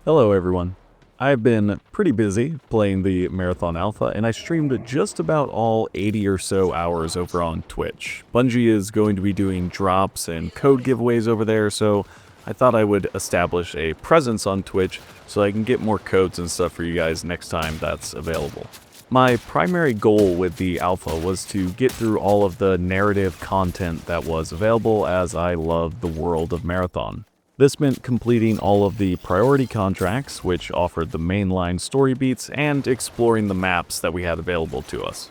Hello everyone. I've been pretty busy playing the Marathon Alpha, and I streamed just about all 80 or so hours over on Twitch. Bungie is going to be doing drops and code giveaways over there, so I thought I would establish a presence on Twitch so I can get more codes and stuff for you guys next time that's available. My primary goal with the alpha was to get through all of the narrative content that was available, as I love the world of Marathon. This meant completing all of the priority contracts, which offered the mainline story beats, and exploring the maps that we had available to us.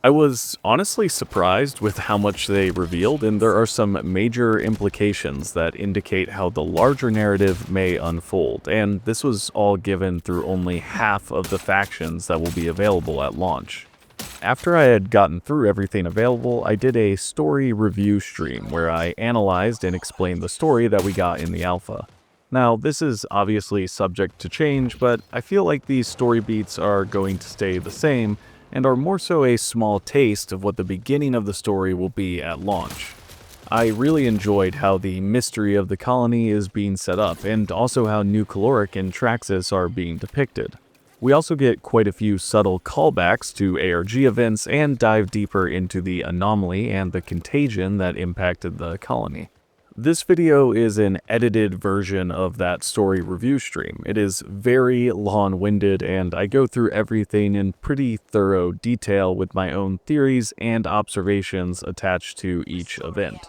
I was honestly surprised with how much they revealed, and there are some major implications that indicate how the larger narrative may unfold, and this was all given through only half of the factions that will be available at launch. After I had gotten through everything available, I did a story review stream where I analyzed and explained the story that we got in the alpha. Now, this is obviously subject to change, but I feel like these story beats are going to stay the same and are more so a small taste of what the beginning of the story will be at launch. I really enjoyed how the mystery of the colony is being set up, and also how Nucaloric and Traxus are being depicted. We also get quite a few subtle callbacks to ARG events and dive deeper into the anomaly and the contagion that impacted the colony. This video is an edited version of that story review stream. It is very long-winded, and I go through everything in pretty thorough detail with my own theories and observations attached to each event.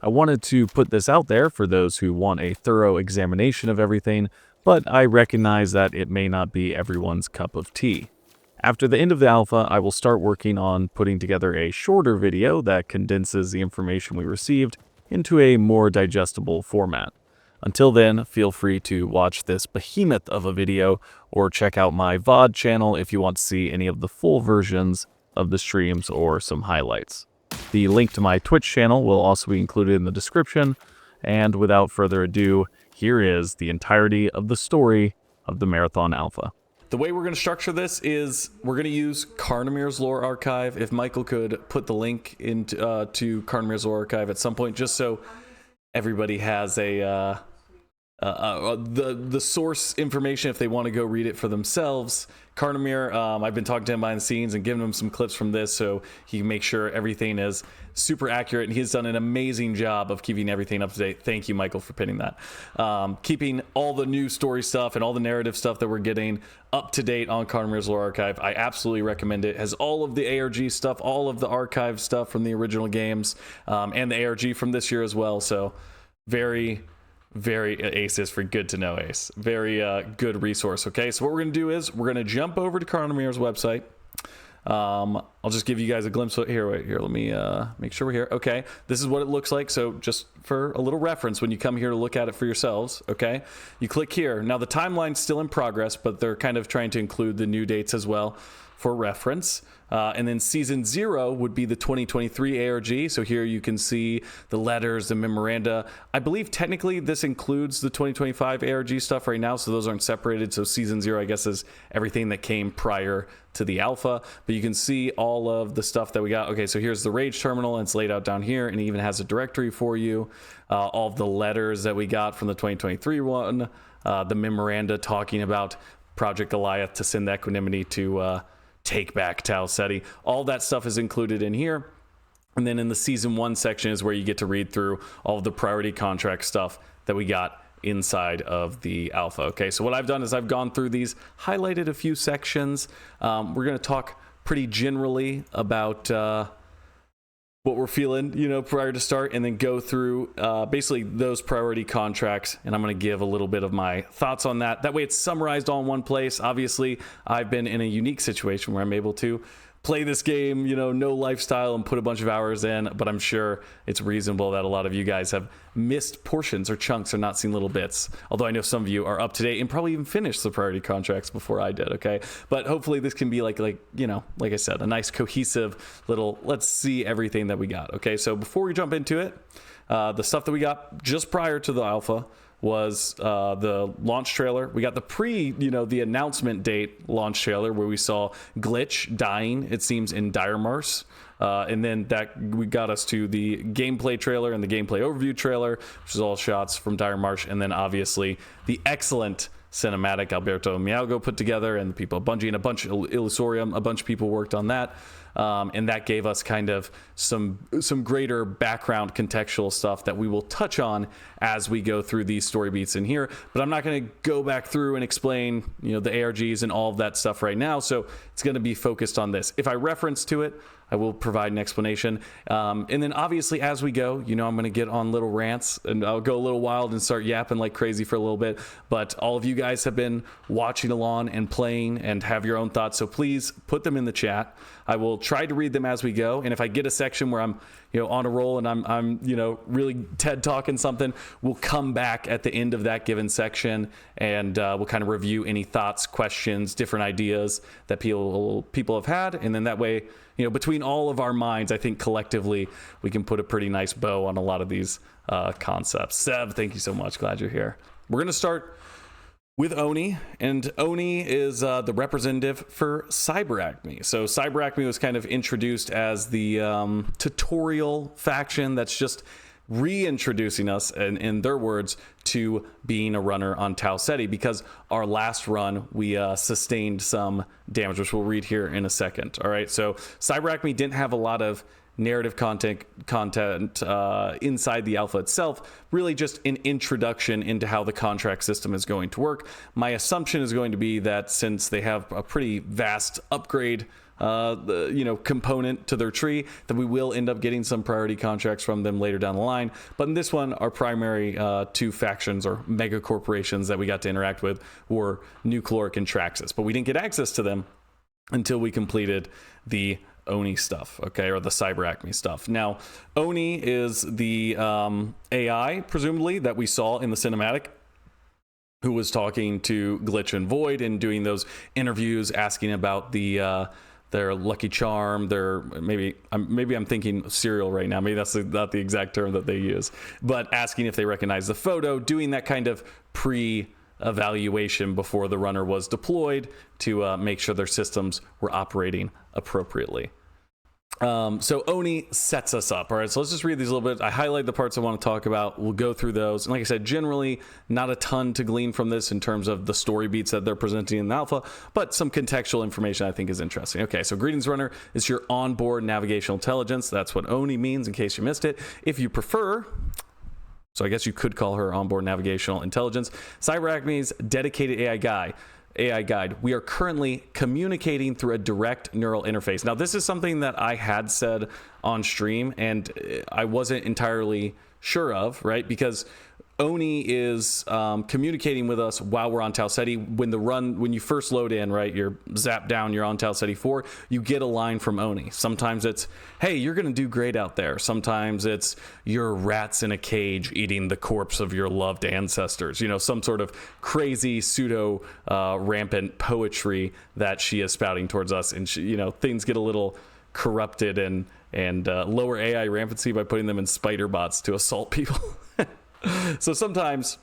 I wanted to put this out there for those who want a thorough examination of everything, but I recognize that it may not be everyone's cup of tea. After the end of the alpha, I will start working on putting together a shorter video that condenses the information we received into a more digestible format. Until then, feel free to watch this behemoth of a video, or check out my VOD channel if you want to see any of the full versions of the streams or some highlights. The link to my Twitch channel will also be included in the description, and without further ado, here is the entirety of the story of the Marathon Alpha. The way we're going to structure this is we're going to use Carnamir's Lore Archive. If Michael could put the link into to Carnamir's Lore Archive at some point, just so everybody has a the source information if they want to go read it for themselves. Carnamir, I've been talking to him behind the scenes and giving him some clips from this so he can make sure everything is super accurate, and he's done an amazing job of keeping everything up to date. Thank you, Michael, for pinning that. Keeping all the new story stuff and all the narrative stuff that we're getting up to date on Carnamir's Lore Archive. I absolutely recommend it. It has all of the ARG stuff, all of the archive stuff from the original games, and the ARG from this year as well. So very Ace is for good to know, Ace. Very good resource. Okay, so what we're going to do is we're going to jump over to Carnamir's website. I'll just give you guys a glimpse of here. Wait, here, let me make sure we're here. Okay, this is what it looks like. So just for a little reference, when you come here to look at it for yourselves, okay, you click here. Now the timeline's still in progress, but they're kind of trying to include the new dates as well for reference. And then season 0 would be the 2023 ARG. So here you can see the letters, the memoranda. I believe technically this includes the 2025 ARG stuff right now, so those aren't separated. So season 0, I guess, is everything that came prior to the alpha. But you can see all of the stuff that we got. Okay, so here's the Rage Terminal, and it's laid out down here, and it even has a directory for you. All of the letters that we got from the 2023 one, the memoranda talking about Project Goliath to send the equanimity to take back Tau Ceti. All that stuff is included in here. And then in the season 1 section is where you get to read through all of the priority contract stuff that we got inside of the alpha. Okay, so what I've done is I've gone through these, highlighted a few sections. We're going to talk pretty generally about what we're feeling, prior to start, and then go through basically those priority contracts, and I'm going to give a little bit of my thoughts on that. That way it's summarized all in one place. Obviously, I've been in a unique situation where I'm able to play this game, no lifestyle, and put a bunch of hours in, but I'm sure it's reasonable that a lot of you guys have missed portions or chunks or not seen little bits, although I know some of you are up to date and probably even finished the priority contracts before I did. Okay, but hopefully this can be like I said, a nice cohesive little let's see everything that we got. Okay, so before we jump into it, the stuff that we got just prior to the alpha was the launch trailer. We got the the announcement date launch trailer where we saw Glitch dying, it seems, in Dire Mars. And then we got us to the gameplay trailer and the gameplay overview trailer, which is all shots from Dire Marsh, and then obviously the excellent cinematic Alberto Mialgo put together, and the people at Bungie and a bunch of Illusorium, a bunch of people worked on that. And that gave us kind of some greater background contextual stuff that we will touch on as we go through these story beats in here. But I'm not going to go back through and explain, the ARGs and all of that stuff right now. So it's going to be focused on this. If I reference to it, I will provide an explanation. And then obviously as we go, I'm going to get on little rants and I'll go a little wild and start yapping like crazy for a little bit. But all of you guys have been watching along and playing and have your own thoughts. So please put them in the chat. I will try to read them as we go. And if I get a section where I'm, on a roll and I'm really TED talking something, we'll come back at the end of that given section and we'll kind of review any thoughts, questions, different ideas that people have had. And then that way, between all of our minds, I think collectively we can put a pretty nice bow on a lot of these concepts. Seb, thank you so much. Glad you're here. We're going to start with Oni, and Oni is the representative for CyberAcme. So CyberAcme was kind of introduced as the tutorial faction that's just reintroducing us, in their words, to being a runner on Tau Ceti, because our last run we sustained some damage, which we'll read here in a second. All right, so CyberAcme didn't have a lot of narrative content inside the alpha itself, really just an introduction into how the contract system is going to work. My assumption is going to be that since they have a pretty vast upgrade component to their tree, that we will end up getting some priority contracts from them later down the line. But in this one, our primary two factions or mega corporations that we got to interact with were Nucaloric and Traxus, but we didn't get access to them until we completed the Oni stuff, okay, or the CyberAcme stuff. Now, Oni is the AI, presumably, that we saw in the cinematic, who was talking to Glitch and Void and doing those interviews, asking about their lucky charm, maybe I'm thinking cereal right now. Maybe that's not the exact term that they use, but asking if they recognize the photo, doing that kind of pre-evaluation before the runner was deployed to make sure their systems were operating appropriately. So Oni sets us up. All right, so let's just read these a little bit. I highlight the parts I want to talk about. We'll go through those. And like I said, generally not a ton to glean from this in terms of the story beats that they're presenting in the alpha, but some contextual information I think is interesting. Okay, so Greetings Runner is your onboard navigational intelligence. That's what Oni means, in case you missed it. If you prefer, so I guess you could call her onboard navigational intelligence, CyberAcme's dedicated AI guide. We are currently communicating through a direct neural interface. Now, this is something that I had said on stream and I wasn't entirely sure of, right? Because Oni is communicating with us while we're on Tau Ceti. When you first load in, right, you're zapped down, you're on Tau Ceti 4, you get a line from Oni. Sometimes it's, hey, you're going to do great out there. Sometimes it's, you're rats in a cage eating the corpse of your loved ancestors. Some sort of crazy pseudo rampant poetry that she is spouting towards us. And she, things get a little corrupted and lower AI rampancy by putting them in spider bots to assault people. So sometimes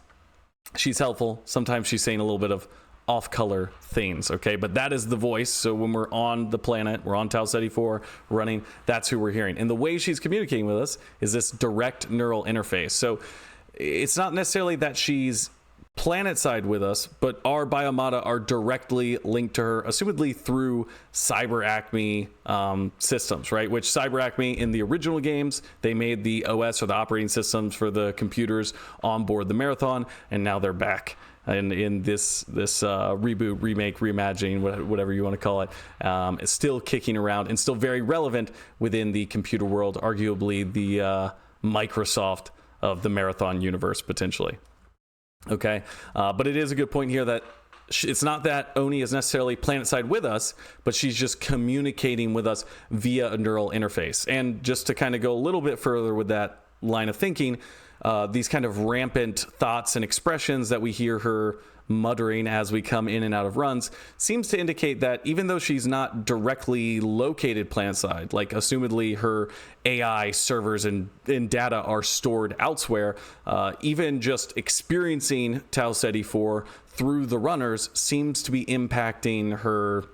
she's helpful, sometimes she's saying a little bit of off-color things, okay? But that is the voice. So when we're on the planet, we're on Tau Ceti 4 running, that's who we're hearing. And the way she's communicating with us is this direct neural interface. So it's not necessarily that she's planet side with us, but our biomata are directly linked to her, assumedly through CyberAcme systems, right? Which CyberAcme in the original games, they made the OS or the operating systems for the computers on board the Marathon, and now they're back in this reboot, remake, reimagining, whatever you want to call it. It's still kicking around and still very relevant within the computer world, arguably the Microsoft of the Marathon universe, potentially. Okay, but it is a good point here that it's not that Oni is necessarily planet side with us, but she's just communicating with us via a neural interface. And just to kind of go a little bit further with that line of thinking, these kind of rampant thoughts and expressions that we hear her muttering as we come in and out of runs seems to indicate that even though she's not directly located planet side, like assumedly her AI servers and data are stored elsewhere, even just experiencing Tau Ceti 4 through the runners seems to be impacting her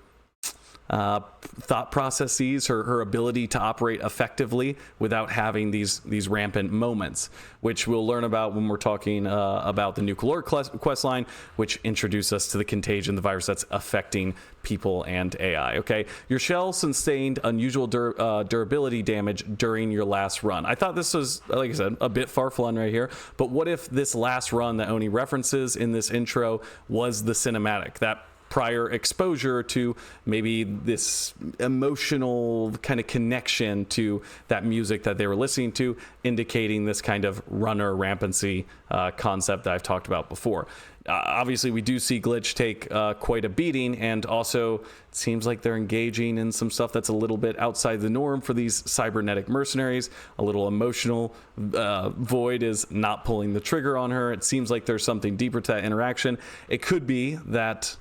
thought processes, her ability to operate effectively without having these rampant moments, which we'll learn about when we're talking about the Nucaloric quest line, which introduce us to the contagion, the virus that's affecting people and AI. Okay, your shell sustained unusual durability damage during your last run. I thought this was, like I said, a bit far-flung right here, but what if this last run that Oni references in this intro was the cinematic, that prior exposure to maybe this emotional kind of connection to that music that they were listening to, indicating this kind of runner rampancy concept that I've talked about before. Obviously, we do see Glitch take quite a beating, and also it seems like they're engaging in some stuff that's a little bit outside the norm for these cybernetic mercenaries. A little emotional. Void is not pulling the trigger on her. It seems like there's something deeper to that interaction. It could be that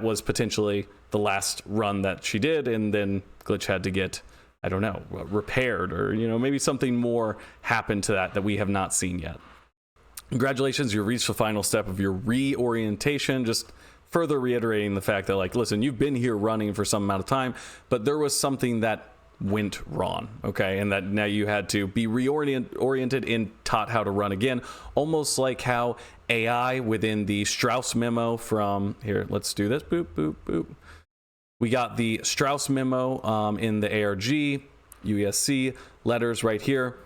was potentially the last run that she did, and then Glitch had to get, I don't know, repaired, or maybe something more happened to that we have not seen yet. Congratulations, you reached the final step of your reorientation. Just further reiterating the fact that, like, listen, you've been here running for some amount of time, but there was something that went wrong, okay? And that now you had to be reoriented and taught how to run again, almost like how AI within the Strauss memo from, here, let's do this, boop, boop, boop. We got the Strauss memo in the ARG, UESC letters right here.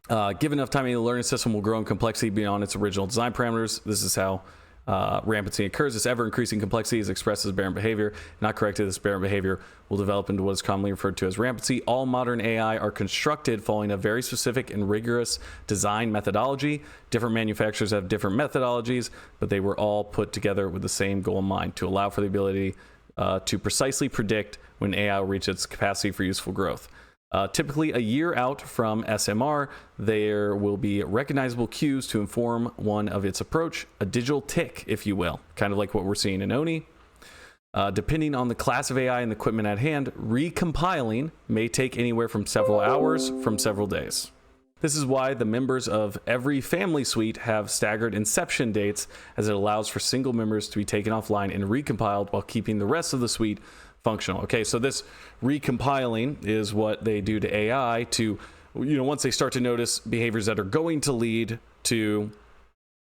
Given enough time, the learning system will grow in complexity beyond its original design parameters. This is how rampancy occurs. This ever-increasing complexity is expressed as aberrant behavior. Not corrected, this aberrant behavior will develop into what is commonly referred to as rampancy. All modern AI are constructed following a very specific and rigorous design methodology. Different manufacturers have different methodologies, but they were all put together with the same goal in mind, to allow for the ability to precisely predict when AI will reach its capacity for useful growth. Typically a year out from SMR, there will be recognizable cues to inform one of its approach, a digital tick, if you will, kind of like what we're seeing in Oni. Depending on the class of AI and the equipment at hand, recompiling may take anywhere from several hours from several days. This is why the members of every family suite have staggered inception dates, as it allows for single members to be taken offline and recompiled while keeping the rest of the suite functional. Okay, so this recompiling is what they do to AI to, once they start to notice behaviors that are going to lead to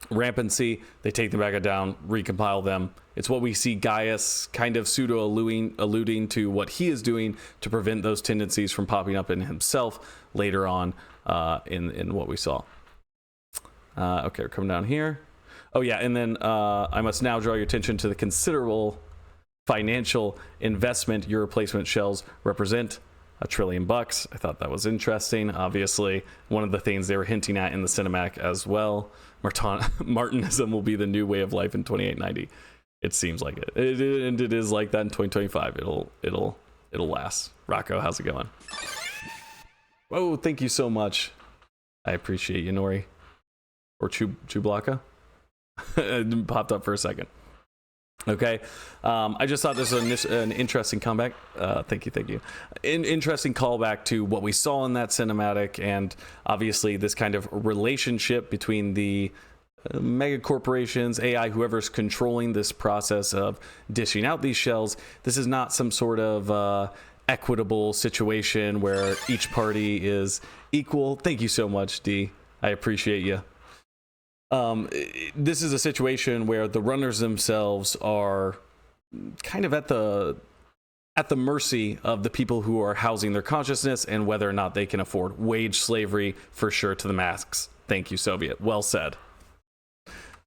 rampancy, they take them back down, recompile them. It's what we see Gaius kind of alluding to what he is doing to prevent those tendencies from popping up in himself later on in what we saw. Okay, we're coming down here. Oh yeah, and then I must now draw your attention to the considerable financial investment your replacement shells represent. $1 trillion. I thought that was interesting. Obviously, one of the things they were hinting at in the cinematic as well. Martinism will be the new way of life in 2890. It seems like it. And it is like that in 2025. It'll last. Rocco, how's it going? Oh, thank you so much. I appreciate you, Nori. Or Chublaka. It popped up for a second. Okay, I just thought this was an interesting comeback. Thank you. Interesting callback to what we saw in that cinematic, and obviously this kind of relationship between the mega corporations, AI, whoever's controlling this process of dishing out these shells. This is not some sort of equitable situation where each party is equal. Thank you so much, D. I appreciate you. This is a situation where the runners themselves are kind of at the mercy of the people who are housing their consciousness and whether or not they can afford wage slavery, for sure, to the masks. Thank you, Soviet. Well said.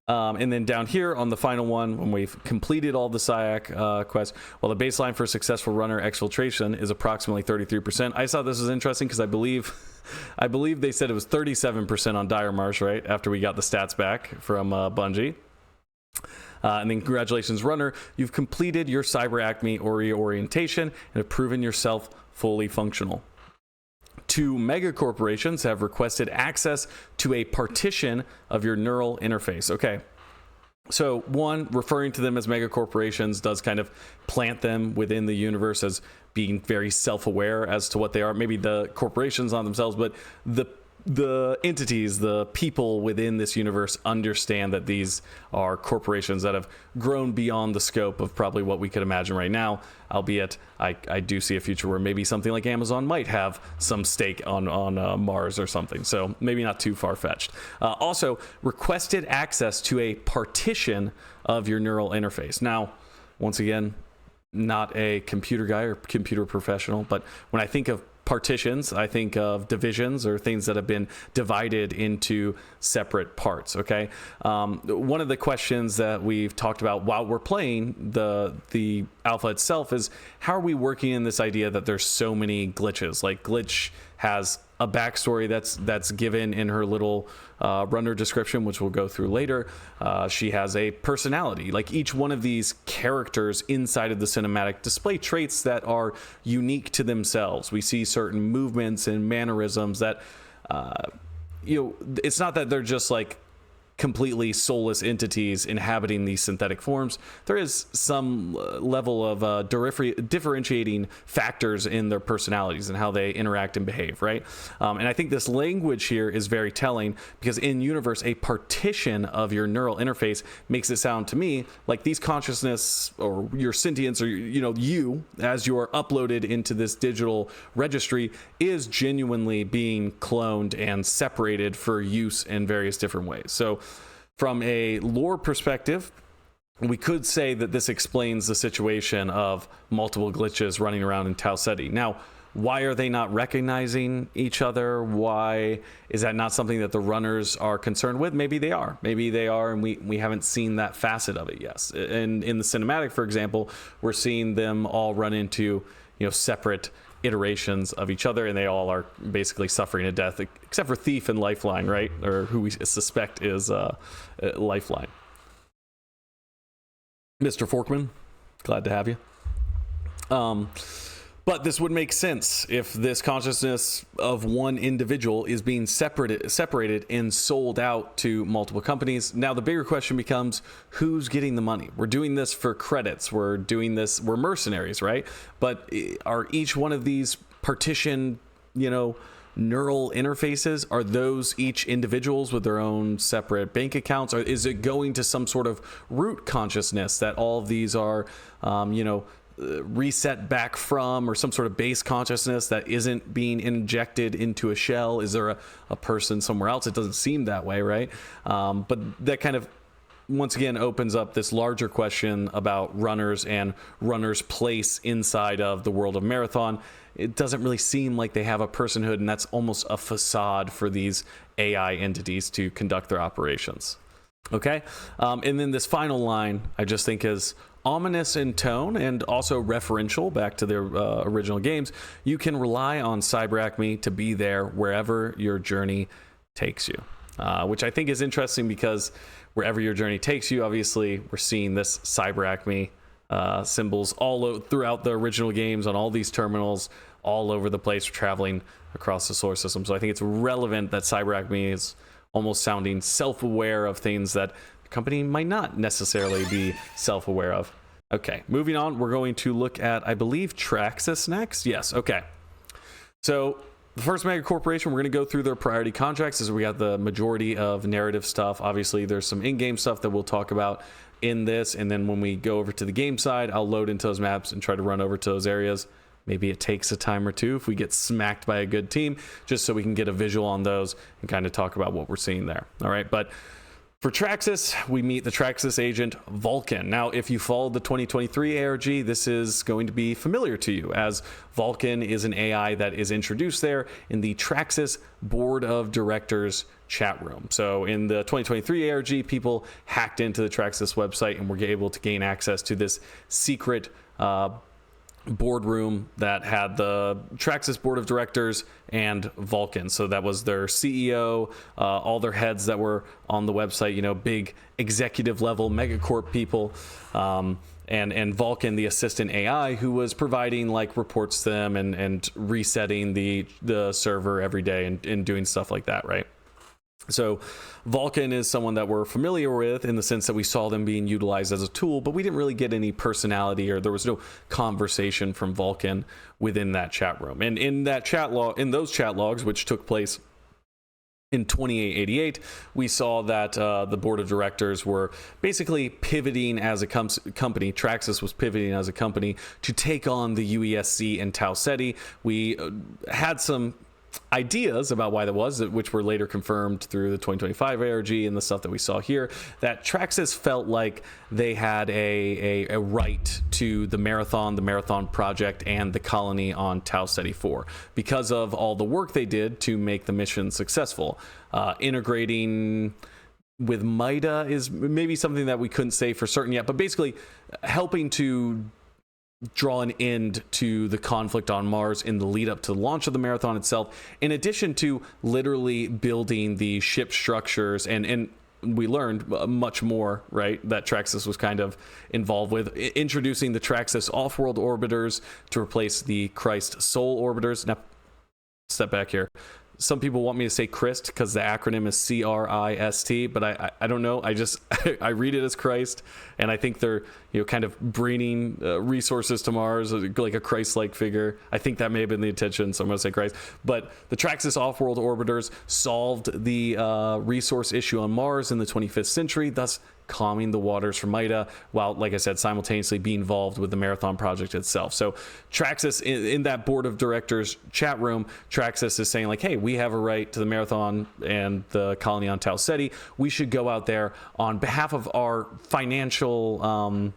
And then down here on the final one, when we've completed all the SciAc quests, well, the baseline for successful runner exfiltration is approximately 33%. I thought this was interesting because I believe they said it was 37% on Dire Marsh, right? After we got the stats back from Bungie. And then congratulations, runner. You've completed your CyberAcme orientation and have proven yourself fully functional. 2 mega corporations have requested access to a partition of your neural interface. Okay. So one, referring to them as mega corporations does kind of plant them within the universe as being very self-aware as to what they are. Maybe the corporations on themselves, but the the entities, the people within this universe understand that these are corporations that have grown beyond the scope of probably what we could imagine right now, albeit I do see a future where maybe something like Amazon might have some stake on Mars or something, so maybe not too far-fetched. Also, requested access to a partition of your neural interface. Now, once again, not a computer guy or computer professional, but when I think of partitions, I think of divisions or things that have been divided into separate parts. Okay, one of the questions that we've talked about while we're playing the alpha itself is, how are we working in this idea that there's so many glitches? Like, Glitch has a backstory that's given in her little runner description, which we'll go through later. She has a personality. Like, each one of these characters inside of the cinematic display traits that are unique to themselves. We see certain movements and mannerisms that, it's not that they're just like completely soulless entities inhabiting these synthetic forms. There is some level of differentiating factors in their personalities and how they interact and behave, right? And I think this language here is very telling, because in universe, a partition of your neural interface makes it sound to me like these consciousness or your sentience, or you as you are uploaded into this digital registry, is genuinely being cloned and separated for use in various different ways. So from a lore perspective, we could say that this explains the situation of multiple glitches running around in Tau Ceti. Now, why are they not recognizing each other? Why is that not something that the runners are concerned with? Maybe they are. Maybe they are, and we haven't seen that facet of it, yes. And in the cinematic, for example, we're seeing them all run into separate iterations of each other, and they all are basically suffering a death, except for Thief and Lifeline, right? Or who we suspect is Lifeline. Mr. Forkman, glad to have you. But this would make sense if this consciousness of one individual is being separated and sold out to multiple companies. Now, the bigger question becomes, who's getting the money? We're doing this for credits. We're doing this. We're mercenaries, right? But are each one of these partitioned, neural interfaces, are those each individuals with their own separate bank accounts? Or is it going to some sort of root consciousness that all of these are, reset back from, or some sort of base consciousness that isn't being injected into a shell? Is there a person somewhere else? It doesn't seem that way, right? But that kind of once again opens up this larger question about runners and runners' place inside of the world of Marathon. It doesn't really seem like they have a personhood, and that's almost a facade for these AI entities to conduct their operations. Okay, and then this final line I just think is ominous in tone and also referential back to their original games. You can rely on CyberAcme to be there wherever your journey takes you, which I think is interesting, because wherever your journey takes you, obviously we're seeing this CyberAcme symbols all throughout the original games on all these terminals all over the place, traveling across the solar system. So I think it's relevant that CyberAcme is almost sounding self-aware of things that the company might not necessarily be self-aware of. Okay, moving on, we're going to look at, I believe, Traxus next. Yes, okay. So the first mega corporation, we're going to go through their priority contracts, as we got the majority of narrative stuff. Obviously, there's some in-game stuff that we'll talk about in this, and then when we go over to the game side, I'll load into those maps and try to run over to those areas. Maybe it takes a time or two if we get smacked by a good team, just so we can get a visual on those and kind of talk about what we're seeing there. All right, but for Traxus, we meet the Traxus agent Vulcan. Now, if you followed the 2023 ARG, this is going to be familiar to you, as Vulcan is an AI that is introduced there in the Traxus Board of Directors chat room. So in the 2023 ARG, people hacked into the Traxus website and were able to gain access to this secret boardroom that had the Traxus board of directors and Vulcan. So that was their CEO, all their heads that were on the website, big executive level megacorp people, and Vulcan, the assistant AI, who was providing like reports to them and resetting the server every day and doing stuff like that, right? So Vulcan is someone that we're familiar with in the sense that we saw them being utilized as a tool, but we didn't really get any personality, or there was no conversation from Vulcan within that chat room. And in that chat log, in those chat logs, which took place In 2888, we saw that the board of directors were basically pivoting as a company. Traxus was pivoting as a company to take on the UESC and Tau Ceti. We had some ideas about why that was, which were later confirmed through the 2025 ARG and the stuff that we saw here, that Traxus felt like they had a right to the Marathon project, and the colony on Tau Ceti 4 because of all the work they did to make the mission successful. Integrating with MIDA is maybe something that we couldn't say for certain yet, but basically helping to draw an end to the conflict on Mars in the lead up to the launch of the Marathon itself, in addition to literally building the ship structures, and we learned much more, right, that Traxus was kind of involved with, introducing the Traxus off-world orbiters to replace the Christ Soul orbiters. Now, step back here. Some people want me to say CRIST because the acronym is CRIST, but I don't know. I just I read it as Christ, and I think they're kind of bringing resources to Mars like a Christ-like figure. I think that may have been the intention, so I'm going to say Christ. But the Traxus off-world orbiters solved the resource issue on Mars in the 25th century, thus calming the waters for MIDA, while, like I said, simultaneously be involved with the Marathon project itself. So Traxus, in that board of directors chat room, Traxus is saying like, hey, we have a right to the Marathon and the colony on Tau Ceti. We should go out there on behalf of our financial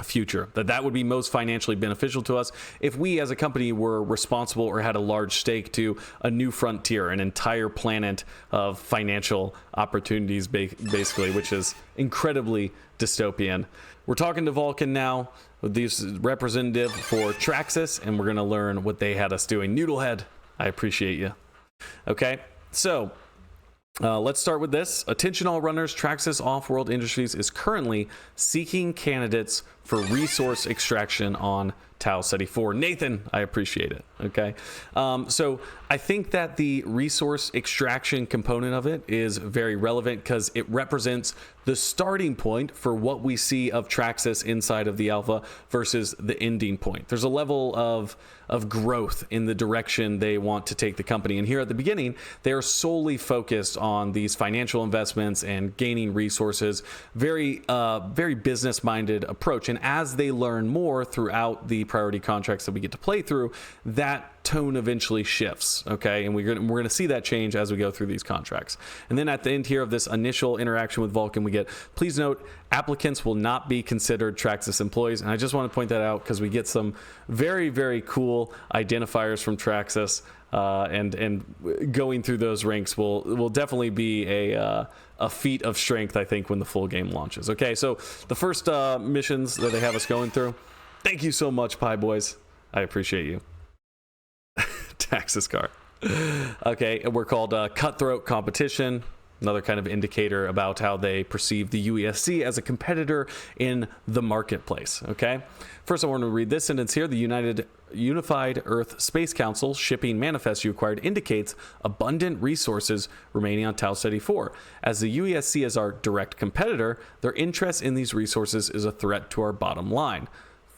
future, that would be most financially beneficial to us if we as a company were responsible or had a large stake to a new frontier, an entire planet of financial opportunities, basically, which is incredibly dystopian. We're talking to Vulcan now, with this representative for Traxus, and we're going to learn what they had us doing. Noodlehead, I appreciate you. Okay, so let's start with this. Attention all runners, Traxus Off-World Industries is currently seeking candidates for resource extraction on Tau Ceti 4. Nathan, I appreciate it. Okay. So I think that the resource extraction component of it is very relevant because it represents the starting point for what we see of Traxus inside of the alpha versus the ending point. There's a level of growth in the direction they want to take the company. And here at the beginning, they are solely focused on these financial investments and gaining resources, very business-minded approach. And as they learn more throughout the priority contracts that we get to play through, that tone eventually shifts, okay? And we're going to see that change as we go through these contracts. And then at the end here of this initial interaction with Vulcan, we get, please note, applicants will not be considered Traxus employees. And I just want to point that out because we get some very, very cool identifiers from Traxus, and going through those ranks will definitely be a feat of strength, I think, when the full game launches. Okay, so the first missions that they have us going through. Thank you so much, Pie Boys. I appreciate you. Taxes car. Okay, we're called Cutthroat Competition. Another kind of indicator about how they perceive the UESC as a competitor in the marketplace. Okay, first I want to read this sentence here. The Unified Earth Space Council shipping manifest you acquired indicates abundant resources remaining on Tau Ceti 4. As the UESC is our direct competitor, their interest in these resources is a threat to our bottom line.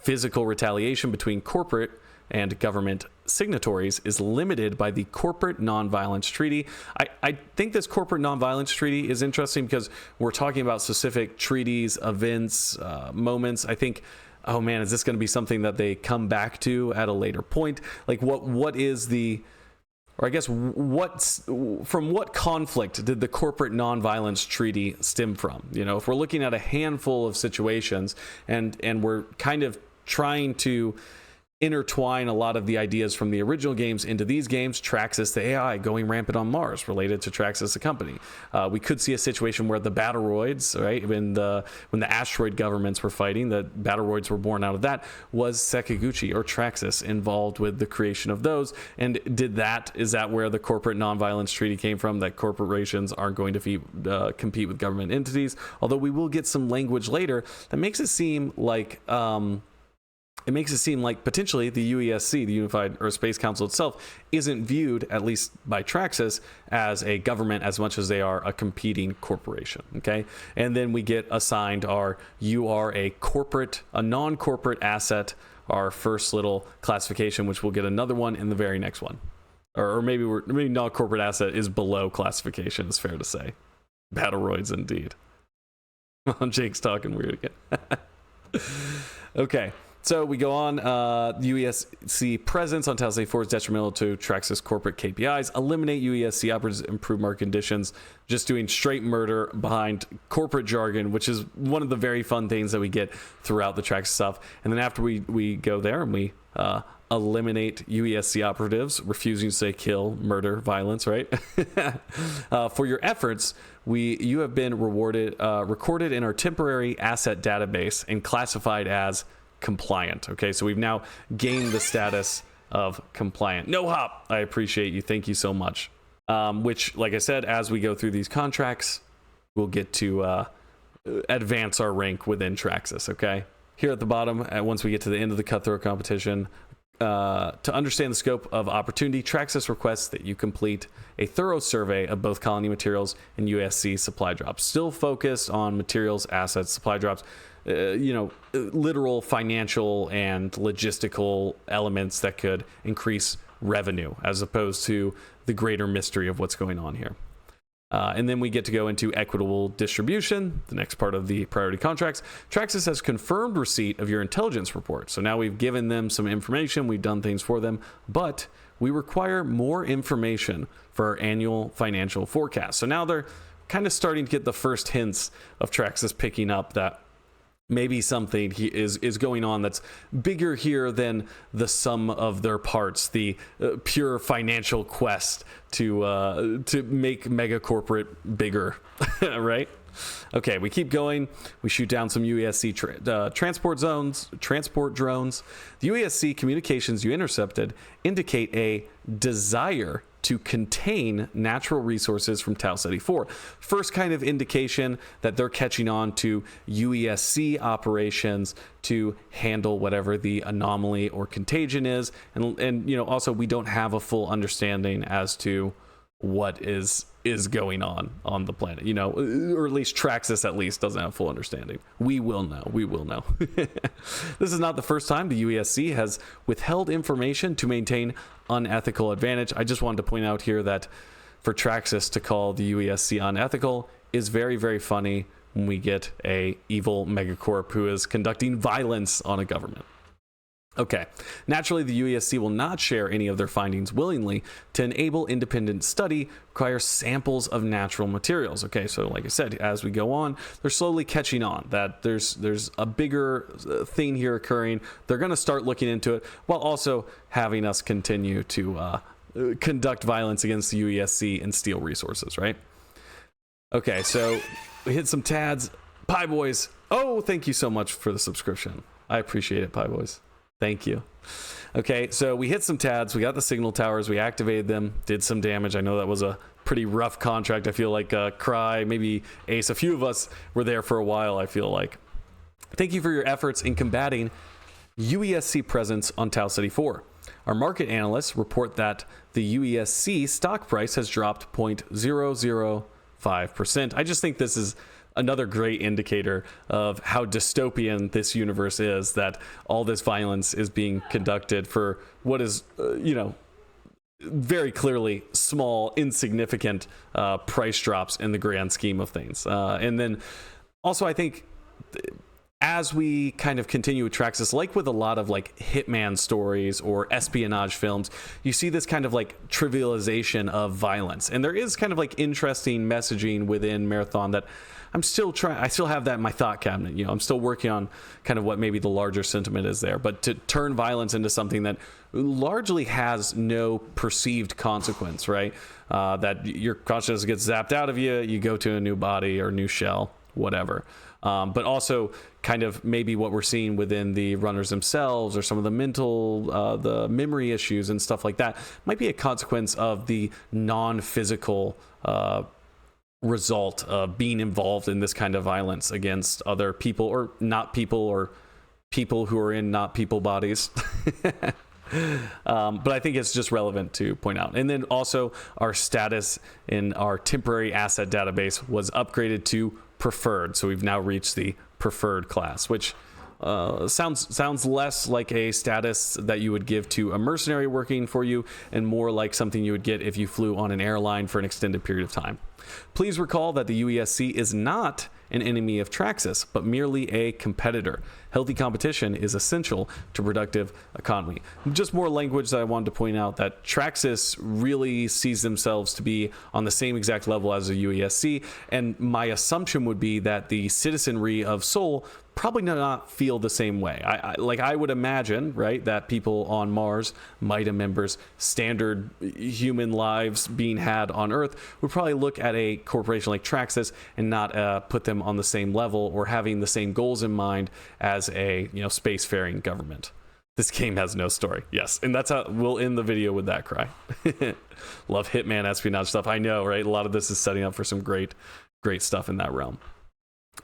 Physical retaliation between corporate and government signatories is limited by the Corporate Nonviolence Treaty. I think this Corporate Nonviolence Treaty is interesting because we're talking about specific treaties, events, moments. I think, oh man, is this going to be something that they come back to at a later point? Like what is the, or I guess from what conflict did the Corporate Nonviolence Treaty stem from? If we're looking at a handful of situations and we're kind of trying to intertwine a lot of the ideas from the original games into these games, Traxus, the AI, going rampant on Mars, related to Traxus, the company. We could see a situation where the Battleroids, right, when the asteroid governments were fighting, the Battleroids were born out of that, was Sekiguchi or Traxus involved with the creation of those? And is that where the Corporate Nonviolence Treaty came from, that corporations aren't going to compete with government entities? Although we will get some language later that makes it seem like potentially the UESC, the Unified Earth Space Council itself, isn't viewed, at least by Traxus, as a government as much as they are a competing corporation, okay? And then we get assigned you are a non-corporate asset, our first little classification, which we'll get another one in the very next one. or maybe non-corporate asset is below classification. It's fair to say. Battleroids indeed. Jake's talking weird again. Okay. So we go on. UESC presence on Tau Ceti 4 is detrimental to Traxus corporate KPIs. Eliminate UESC operatives, improve market conditions. Just doing straight murder behind corporate jargon, which is one of the very fun things that we get throughout the Traxus stuff. And then after we go there and we eliminate UESC operatives, refusing to say kill, murder, violence, right? For your efforts, you have been recorded in our temporary asset database and classified as compliant. Okay, so we've now gained the status of compliant. No hop. I appreciate you. Thank you so much. Which, like I said, as we go through these contracts, we'll get to advance our rank within Traxus. Okay. Here at the bottom, once we get to the end of the cutthroat competition, to understand the scope of opportunity, Traxus requests that you complete a thorough survey of both colony materials and USC supply drops. Still focused on materials, assets, supply drops, literal financial and logistical elements that could increase revenue, as opposed to the greater mystery of what's going on here. And then we get to go into equitable distribution, the next part of the priority contracts. Traxus has confirmed receipt of your intelligence report. So now we've given them some information, we've done things for them, but we require more information for our annual financial forecast. So now they're kind of starting to get the first hints of Traxus picking up that maybe something is going on that's bigger here than the sum of their parts, the pure financial quest to make mega corporate bigger, right? Okay, we keep going. We shoot down some UESC transport drones. The UESC communications you intercepted indicate a desire to contain natural resources from Tau Ceti 4. First kind of indication that they're catching on to UESC operations to handle whatever the anomaly or contagion is. And also we don't have a full understanding as to what is going on the planet, or at least Traxus at least doesn't have full understanding. We will know. This is not the first time the UESC has withheld information to maintain unethical advantage. I just wanted to point out here that for Traxus to call the UESC unethical is very, very funny when we get a evil megacorp who is conducting violence on a government. Okay, naturally the UESC will not share any of their findings willingly. To enable independent study requires samples of natural materials. Okay, so like I said, as we go on, they're slowly catching on that there's a bigger thing here occurring. They're going to start looking into it while also having us continue to conduct violence against the UESC and steal resources, right? Okay, so we hit some TADs. Pie Boys, oh, thank you so much for the subscription. I appreciate it, Pie Boys. Thank you. Okay, so we hit some TADs, we got the signal towers, we activated them, did some damage. I know that was a pretty rough contract. I feel like Cry, maybe Ace, a few of us were there for a while, I feel like. Thank you for your efforts in combating UESC presence on Tau Ceti 4. Our market analysts report that the UESC stock price has dropped 0.005%. I just think this is another great indicator of how dystopian this universe is, that all this violence is being conducted for what is, very clearly small, insignificant price drops in the grand scheme of things. And then also, I think as we kind of continue with Traxus, like with a lot of like hitman stories or espionage films, you see this kind of like trivialization of violence. And there is kind of like interesting messaging within Marathon that I still have that in my thought cabinet. I'm still working on kind of what maybe the larger sentiment is there, but to turn violence into something that largely has no perceived consequence, right? That your consciousness gets zapped out of you, you go to a new body or new shell, whatever. But also kind of maybe what we're seeing within the runners themselves or some of the mental, the memory issues and stuff like that might be a consequence of the non-physical result of being involved in this kind of violence against other people or not people or people who are in not people bodies. But I think it's just relevant to point out. And then also our status in our temporary asset database was upgraded to preferred. So we've now reached the preferred class, which sounds less like a status that you would give to a mercenary working for you, and more like something you would get if you flew on an airline for an extended period of time. Please recall that the UESC is not an enemy of Traxus, but merely a competitor. Healthy competition is essential to productive economy. Just more language that I wanted to point out, that Traxus really sees themselves to be on the same exact level as the UESC, and my assumption would be that the citizenry of Sol probably not feel the same way. I would imagine, right, that people on Mars, MITA members, standard human lives being had on Earth, would probably look at a corporation like Traxus and not put them on the same level or having the same goals in mind as a spacefaring government. This game has no story. Yes, and that's how we'll end the video with that cry. Love Hitman espionage stuff. I know, right? A lot of this is setting up for some great stuff in that realm.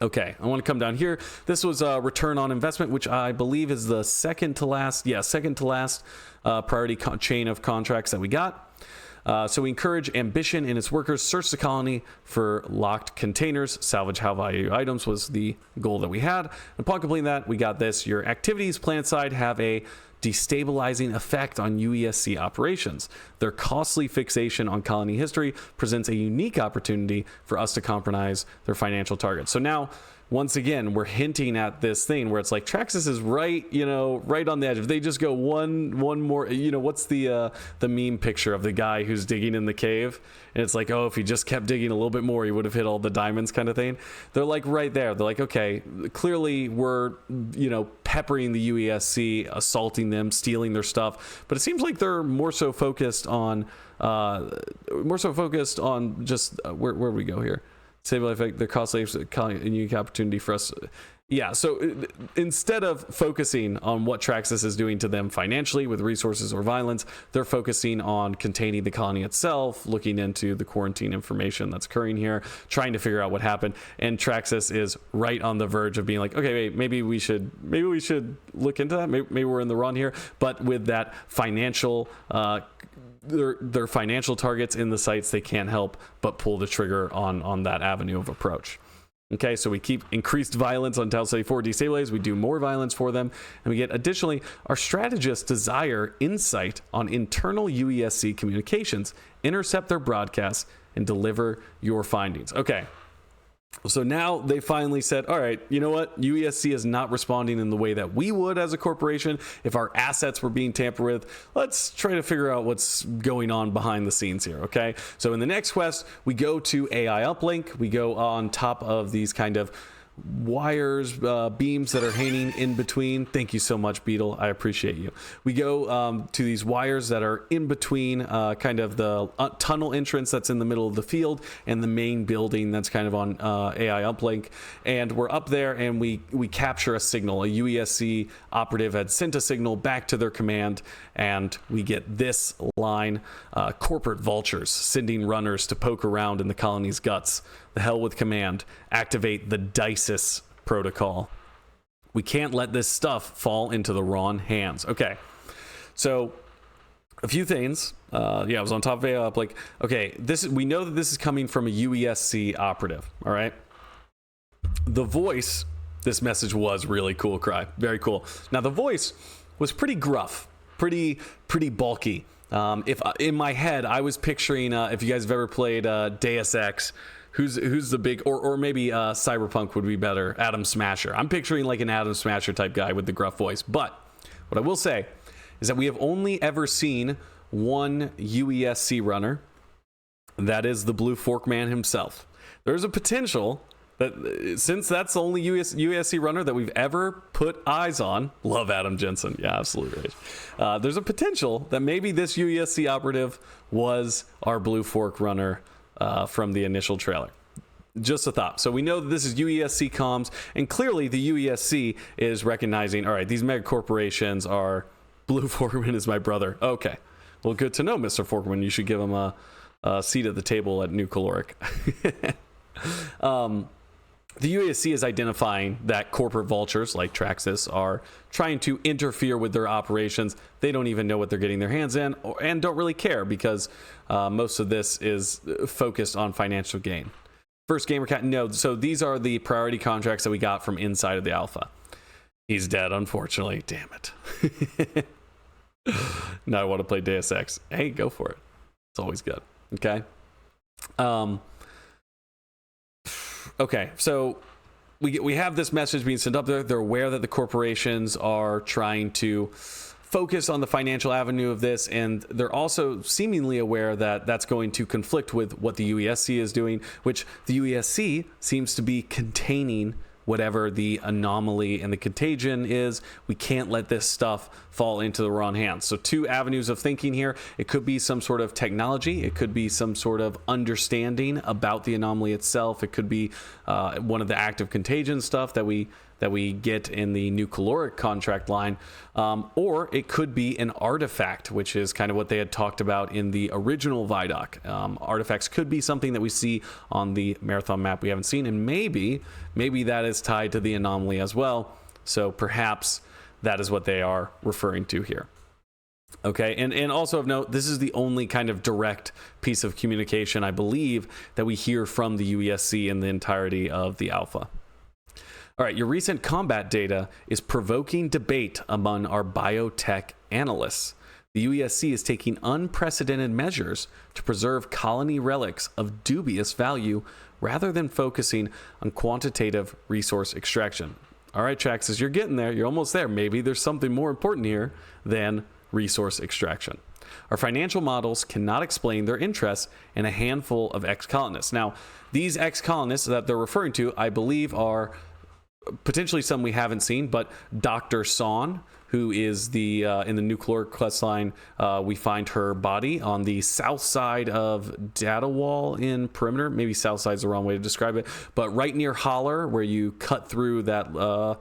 Okay, I want to come down here. This was a return on investment, which I believe is the second to last priority chain of contracts that we got. So we encourage ambition in its workers, search the colony for locked containers, salvage high-value items was the goal that we had. Upon completing that, we got this. Your activities planet side have a destabilizing effect on UESC operations. Their costly fixation on colony history presents a unique opportunity for us to compromise their financial targets. So now, once again, we're hinting at this thing where it's like Traxus is right on the edge. If they just go one more, what's the meme picture of the guy who's digging in the cave? And it's like, oh, if he just kept digging a little bit more, he would have hit all the diamonds kind of thing. They're like right there. They're like, okay, clearly we're, peppering the UESC, assaulting them, stealing their stuff. But it seems like they're more so focused on just, where do we go here? Stable effect, the costly and unique opportunity for us. Yeah, so instead of focusing on what Traxus is doing to them financially with resources or violence, they're focusing on containing the colony itself, looking into the quarantine information that's occurring here, trying to figure out what happened. And Traxus is right on the verge of being like, okay, wait, maybe we should look into that. Maybe we're in the run here. But with that financial their financial targets in the sights, they can't help but pull the trigger on that avenue of approach. Okay, so we keep increased violence on Tau Ceti 4 destabilized, we do more violence for them, and we get additionally, our strategists desire insight on internal UESC communications, intercept their broadcasts, and deliver your findings. Okay, so now they finally said, all right, you know what? UESC is not responding in the way that we would as a corporation if our assets were being tampered with. Let's try to figure out what's going on behind the scenes here, okay? So in the next quest, we go to AI uplink. We go on top of these kind of wires, beams that are hanging in between. Thank you so much, Beetle. I appreciate you. We go to these wires that are in between kind of the tunnel entrance that's in the middle of the field and the main building that's kind of on AI uplink. And we're up there and we capture a signal. A UESC operative had sent a signal back to their command, and we get this line: corporate vultures sending runners to poke around in the colony's guts. The hell with command. Activate the Gaius protocol. We can't let this stuff fall into the wrong hands. Okay, so a few things. I was on top of AI up. Like, okay, we know that this is coming from a UESC operative. All right. The voice. This message was really cool. Cry. Very cool. Now the voice was pretty gruff, pretty bulky. If in my head I was picturing, if you guys have ever played Deus Ex. Who's the big, or maybe Cyberpunk would be better, Atom Smasher. I'm picturing like an Atom Smasher type guy with the gruff voice. But what I will say is that we have only ever seen one UESC runner. That is the Blue Fork Man himself. There's a potential that, since that's the only UESC runner that we've ever put eyes on, love Adam Jensen. Yeah, absolutely. There's a potential that maybe this UESC operative was our Blue Fork runner from the initial trailer. Just a thought. So we know that this is UESC comms, and clearly the UESC is recognizing, all right, these mega corporations are, Blue Forkman is my brother. Okay, well, good to know, Mr. Forkman. You should give him a seat at the table at Nucaloric. The UESC is identifying that corporate vultures like Traxus are trying to interfere with their operations. They don't even know what they're getting their hands in, and don't really care, because most of this is focused on financial gain. First gamer cat, no. So these are the priority contracts that we got from inside of the alpha. He's dead, unfortunately. Damn it. Now I want to play Deus Ex. Hey, go for it. It's always good. Okay. Okay, so we have this message being sent up there. They're aware that the corporations are trying to focus on the financial avenue of this, and they're also seemingly aware that that's going to conflict with what the UESC is doing, which the UESC seems to be containing whatever the anomaly and the contagion is. We can't let this stuff fall into the wrong hands. So two avenues of thinking here. It could be some sort of technology. It could be some sort of understanding about the anomaly itself. It could be one of the active contagion stuff that we get in the Nucaloric contract line, or it could be an artifact, which is kind of what they had talked about in the original Vidoc. Artifacts could be something that we see on the Marathon map we haven't seen, and maybe that is tied to the anomaly as well. So perhaps that is what they are referring to here. Okay, and also of note, this is the only kind of direct piece of communication, I believe, that we hear from the UESC in the entirety of the alpha. All right, your recent combat data is provoking debate among our biotech analysts. The UESC is taking unprecedented measures to preserve colony relics of dubious value rather than focusing on quantitative resource extraction. All right, Traxus, you're getting there. You're almost there. Maybe there's something more important here than resource extraction. Our financial models cannot explain their interest in a handful of ex-colonists. Now, these ex-colonists that they're referring to, I believe, are potentially some we haven't seen, but Dr. Son, who is the in the Nucaloric quest line, we find her body on the south side of Data Wall in Perimeter. Maybe south side's the wrong way to describe it, but right near Holler, where you cut through that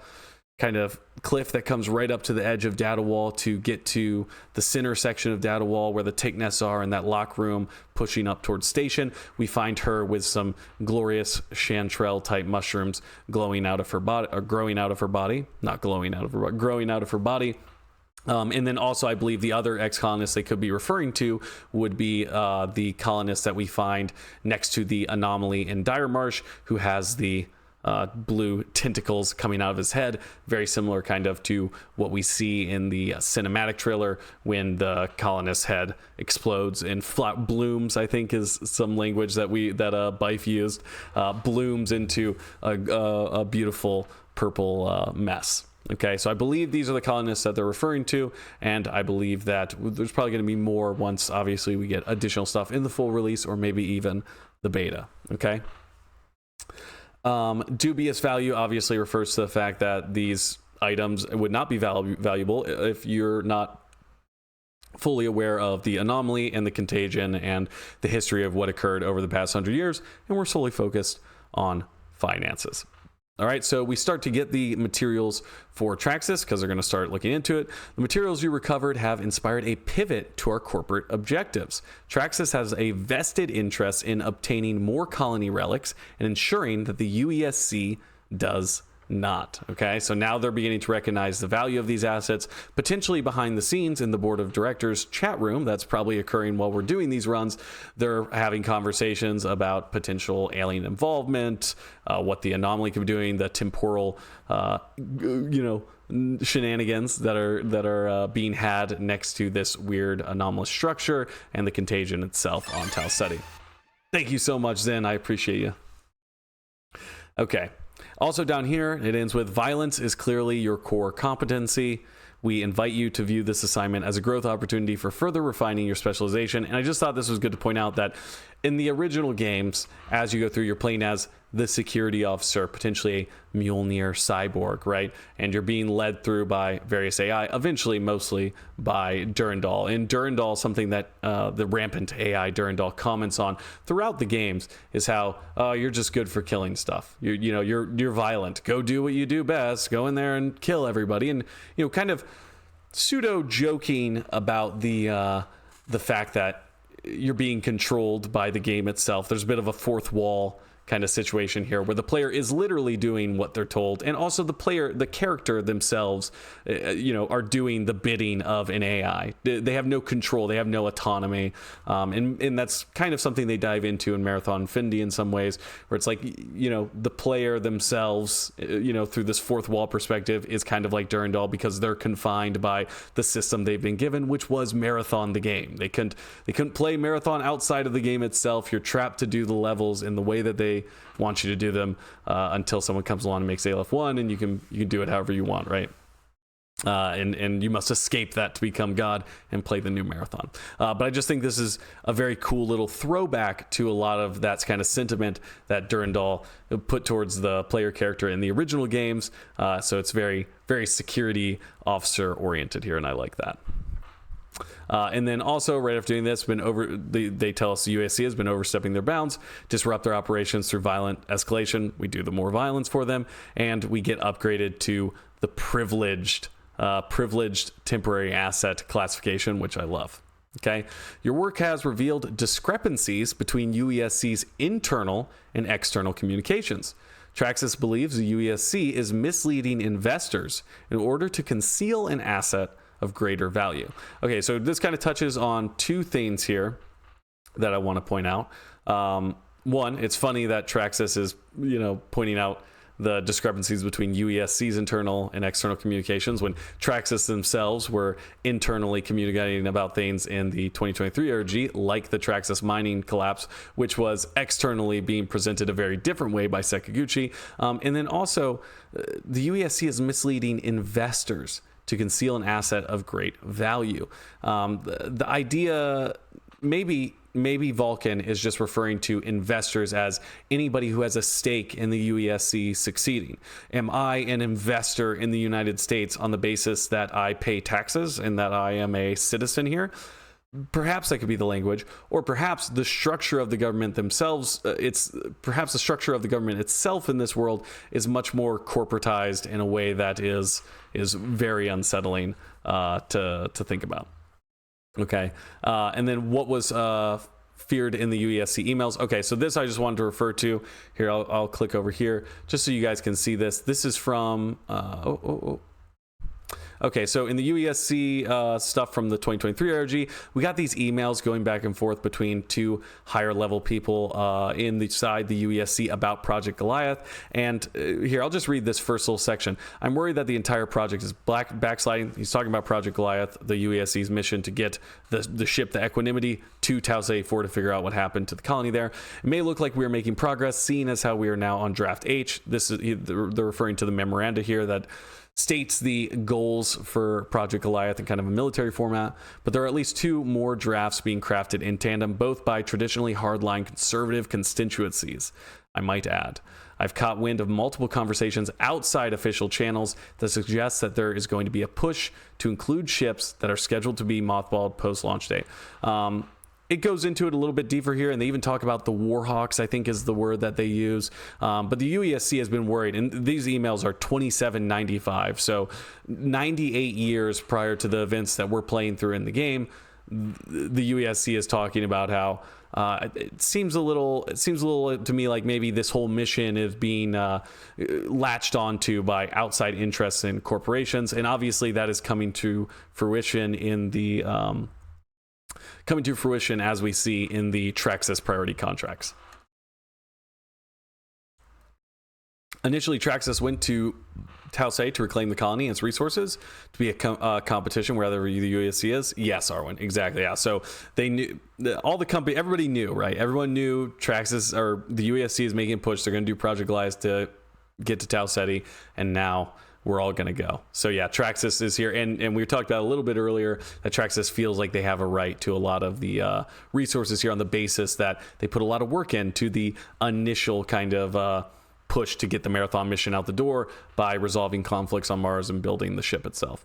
kind of cliff that comes right up to the edge of Data Wall to get to the center section of Data Wall where the take nests are in that lock room pushing up towards station. We find her with some glorious chanterelle type mushrooms glowing out of her body, or growing out of her body, not glowing out of her body, growing out of her body. And then also, I believe the other ex-colonists they could be referring to would be the colonists that we find next to the anomaly in Dire Marsh, who has the blue tentacles coming out of his head, very similar kind of to what we see in the cinematic trailer when the colonist's head explodes and blooms, I think is some language that Bife used, blooms into a beautiful purple mess. Okay, so I believe these are the colonists that they're referring to, and I believe that there's probably going to be more once obviously we get additional stuff in the full release or maybe even the beta. Okay. Dubious value obviously refers to the fact that these items would not be valuable if you're not fully aware of the anomaly and the contagion and the history of what occurred over the past 100 years, and we're solely focused on finances. All right, so we start to get the materials for Traxus because they're going to start looking into it. The materials you recovered have inspired a pivot to our corporate objectives. Traxus has a vested interest in obtaining more colony relics and ensuring that the UESC does not. Okay, so now they're beginning to recognize the value of these assets, potentially behind the scenes in the board of directors chat room. That's probably occurring while we're doing these runs. They're having conversations about potential alien involvement, what the anomaly could be doing, the temporal, shenanigans that are being had next to this weird anomalous structure and the contagion itself on Tau Ceti. Thank you so much, Zen. I appreciate you. Okay. Also down here, it ends with violence is clearly your core competency. We invite you to view this assignment as a growth opportunity for further refining your specialization. And I just thought this was good to point out that in the original games, as you go through, you're playing as the security officer, potentially a Mjolnir cyborg, right? And you're being led through by various AI, eventually mostly by Durandal. In Durandal, something that the rampant AI Durandal comments on throughout the games is how you're just good for killing stuff. You're violent. Go do what you do best. Go in there and kill everybody. And kind of pseudo joking about the fact that you're being controlled by the game itself. There's a bit of a fourth wall kind of situation here, where the player is literally doing what they're told, and also the character themselves, are doing the bidding of an AI. They have no control, they have no autonomy, and that's kind of something they dive into in Marathon Infinity in some ways, where it's like, the player themselves, through this fourth wall perspective, is kind of like Durandal, because they're confined by the system they've been given, which was Marathon the game. They couldn't play Marathon outside of the game itself. You're trapped to do the levels in the way that they want you to do them, until someone comes along and makes ALF 1, and you can do it however you want, right? And you must escape that to become God and play the new Marathon. But I just think this is a very cool little throwback to a lot of that kind of sentiment that Durandal put towards the player character in the original games. So it's very, very security officer oriented here, and I like that. And then also, right after doing this, they tell us the USC has been overstepping their bounds, disrupt their operations through violent escalation. We do the more violence for them, and we get upgraded to the privileged temporary asset classification, which I love. Okay, your work has revealed discrepancies between UESC's internal and external communications. Traxus believes the UESC is misleading investors in order to conceal an asset of greater value. Okay, so this kind of touches on two things here that I want to point out. One, it's funny that Traxus is, pointing out the discrepancies between UESC's internal and external communications, when Traxus themselves were internally communicating about things in the 2023 RG, like the Traxus mining collapse, which was externally being presented a very different way by Sakaguchi. And then also, the UESC is misleading investors to conceal an asset of great value. The idea, maybe Vulcan is just referring to investors as anybody who has a stake in the UESC succeeding. Am I an investor in the United States on the basis that I pay taxes and that I am a citizen here? Perhaps that could be the language, or perhaps the structure of the government themselves. Perhaps the structure of the government itself in this world is much more corporatized in a way that is very unsettling to think about. Okay, and then what was feared in the UESC emails? Okay, so this I just wanted to refer to here. I'll click over here just so you guys can see this. This is from Okay, so in the UESC stuff from the 2023 RG, we got these emails going back and forth between two higher level people inside the UESC about Project Goliath. And here, I'll just read this first little section. I'm worried that the entire project is backsliding. He's talking about Project Goliath, the UESC's mission to get the ship, the Equanimity, to Tau Ceti 4 to figure out what happened to the colony there. It may look like we are making progress, seeing as how we are now on Draft H. They're referring to the memoranda here that states the goals for Project Goliath in kind of a military format, but there are at least two more drafts being crafted in tandem, both by traditionally hardline conservative constituencies, I might add. I've caught wind of multiple conversations outside official channels that suggest that there is going to be a push to include ships that are scheduled to be mothballed post-launch date. It goes into it a little bit deeper here, and they even talk about the Warhawks, I think is the word that they use. But the UESC has been worried, and these emails are 2795, so 98 years prior to the events that we're playing through in the game. The UESC is talking about how it seems a little to me like maybe this whole mission is being latched onto by outside interests and corporations, and obviously that is coming to fruition as we see in the Traxus priority contracts. Initially, Traxus went to Tau Ceti to reclaim the colony and its resources to be a competition wherever the UESC is. Yes, Arwen, exactly. Yeah. So they knew, everybody knew, right? Everyone knew Traxus or the UESC is making a push. They're going to do Project Goliath to get to Tau Ceti, and now we're all going to go. So yeah, Traxus is here. And we talked about a little bit earlier that Traxus feels like they have a right to a lot of the resources here on the basis that they put a lot of work into the initial kind of push to get the Marathon mission out the door by resolving conflicts on Mars and building the ship itself.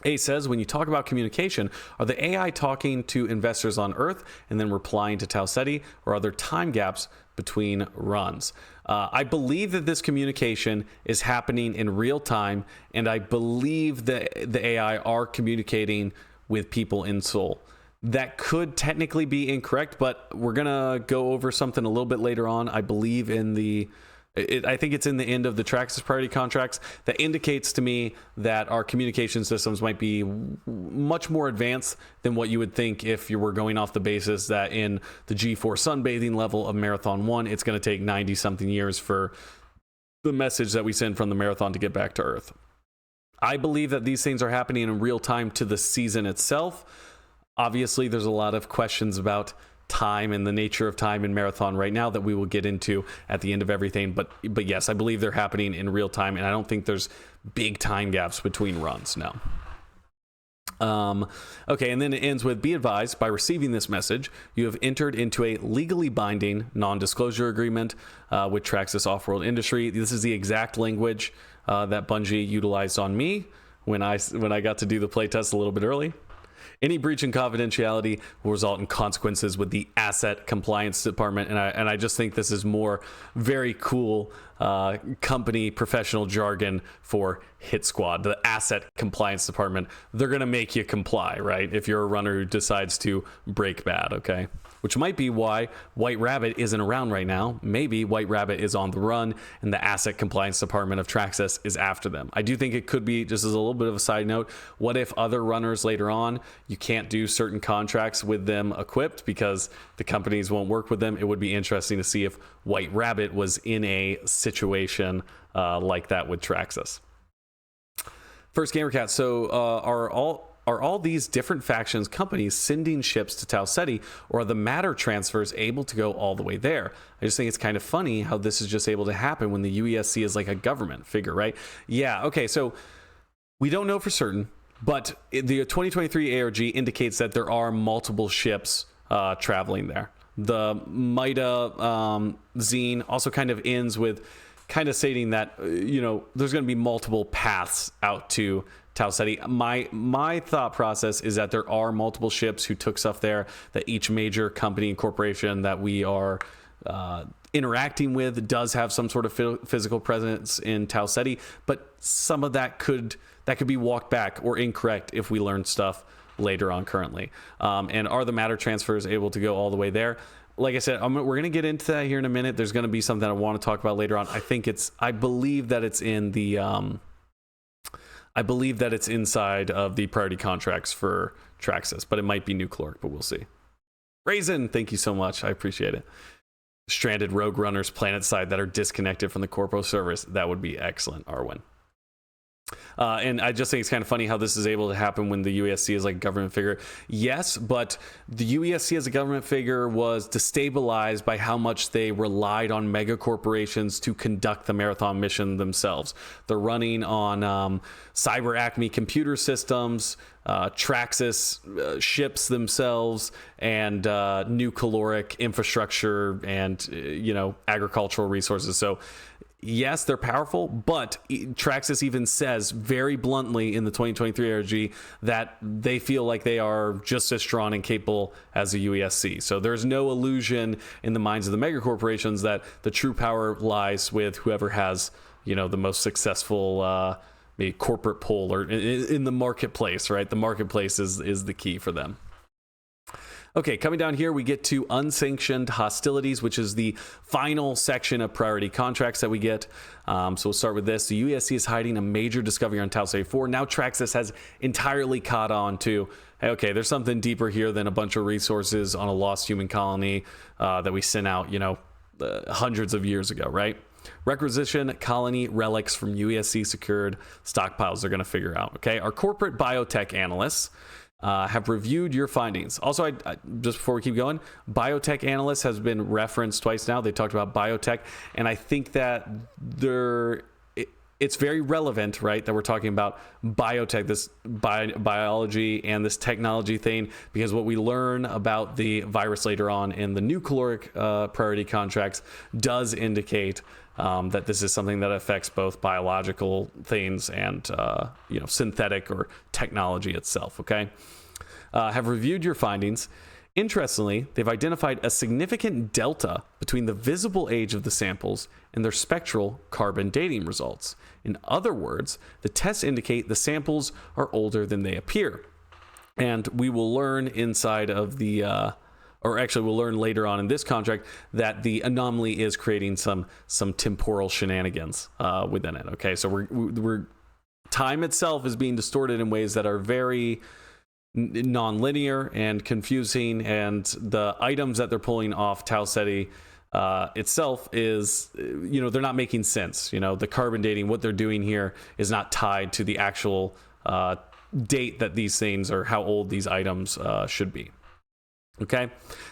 A says, when you talk about communication, are the AI talking to investors on Earth and then replying to Tau Ceti, or are there time gaps between runs? I believe that this communication is happening in real time, and I believe that the AI are communicating with people in Seoul. that could technically be incorrect, but we're gonna go over something a little bit later on. I believe I think it's in the end of the Traxus priority contracts that indicates to me that our communication systems might be much more advanced than what you would think if you were going off the basis that in the G4 sunbathing level of Marathon 1, it's going to take 90 something years for the message that we send from the Marathon to get back to Earth. I believe that these things are happening in real time to the season itself. Obviously, there's a lot of questions about time and the nature of time in Marathon right now that we will get into at the end of everything, but yes, I believe they're happening in real time, and I don't think there's big time gaps between runs. No. Okay, and then it ends with, be advised, by receiving this message, you have entered into a legally binding non-disclosure agreement with Traxus Off-World Industry. This is the exact language that Bungie utilized on me when I got to do the playtest a little bit early. Any breach in confidentiality will result in consequences with the Asset Compliance Department, and I just think this is more very cool company professional jargon for Hit Squad. The Asset Compliance Department, they're gonna make you comply, right? If you're a runner who decides to break bad, okay? Which might be why White Rabbit isn't around right now. Maybe White Rabbit is on the run and the Asset Compliance Department of Traxus is after them. I do think it could be, just as a little bit of a side note, what if other runners later on, you can't do certain contracts with them equipped because the companies won't work with them? It would be interesting to see if White Rabbit was in a situation like that with Traxus. First Gamercat, so are all these different factions companies sending ships to Tau Ceti, or are the matter transfers able to go all the way there? I just think it's kind of funny how this is just able to happen when the UESC is like a government figure, right? Yeah, okay, so we don't know for certain, but the 2023 ARG indicates that there are multiple ships traveling there. The Mida zine also kind of ends with kind of stating that, there's going to be multiple paths out to Tau Ceti. My thought process is that there are multiple ships who took stuff there, that each major company and corporation that we are interacting with does have some sort of physical presence in Tau Ceti, but some of that could be walked back or incorrect if we learn stuff later on currently. And are the matter transfers able to go all the way there? Like I said, we're going to get into that here in a minute. There's going to be something I want to talk about later on. I believe that it's in the I believe that it's inside of the priority contracts for Traxus, but it might be Nucaloric, but we'll see. Raisin, thank you so much. I appreciate it. Stranded rogue runners planet side that are disconnected from the corpo service. That would be excellent, Arwen. And I just think it's kind of funny how this is able to happen when the UESC is like a government figure. Yes, but the UESC as a government figure was destabilized by how much they relied on mega corporations to conduct the Marathon mission themselves. They're running on CyberAcme computer systems, Traxus ships themselves, and Nucaloric infrastructure and agricultural resources. So yes, they're powerful, but Traxus even says very bluntly in the 2023 ARG that they feel like they are just as strong and capable as the UESC. So there's no illusion in the minds of the mega corporations that the true power lies with whoever has, the most successful maybe corporate pull or in the marketplace, right? The marketplace is the key for them. Okay, coming down here, we get to unsanctioned hostilities, which is the final section of priority contracts that we get. So we'll start with this. The UESC is hiding a major discovery on Tau Ceti 4. Now Traxus has entirely caught on to, hey, okay, there's something deeper here than a bunch of resources on a lost human colony that we sent out, hundreds of years ago, right? Requisition colony relics from UESC secured stockpiles they're going to figure out, okay? Our corporate biotech analysts have reviewed your findings. Also, I just before we keep going, biotech analysts has been referenced twice now. They talked about biotech, and I think that it's very relevant, right, that we're talking about biotech, this biology and this technology thing, because what we learn about the virus later on in the Nucaloric priority contracts does indicate that this is something that affects both biological things and synthetic or technology itself. Okay, have reviewed your findings. Interestingly, they've identified a significant delta between the visible age of the samples and their spectral carbon dating results. In other words, the tests indicate the samples are older than they appear. And we will learn inside of the, or actually we'll learn later on in this contract that the anomaly is creating some temporal shenanigans within it. Okay, so we're time itself is being distorted in ways that are very non-linear and confusing, and the items that they're pulling off Tau Ceti itself is, they're not making sense. The carbon dating, what they're doing here is not tied to the actual date that these things or how old these items should be. Okay,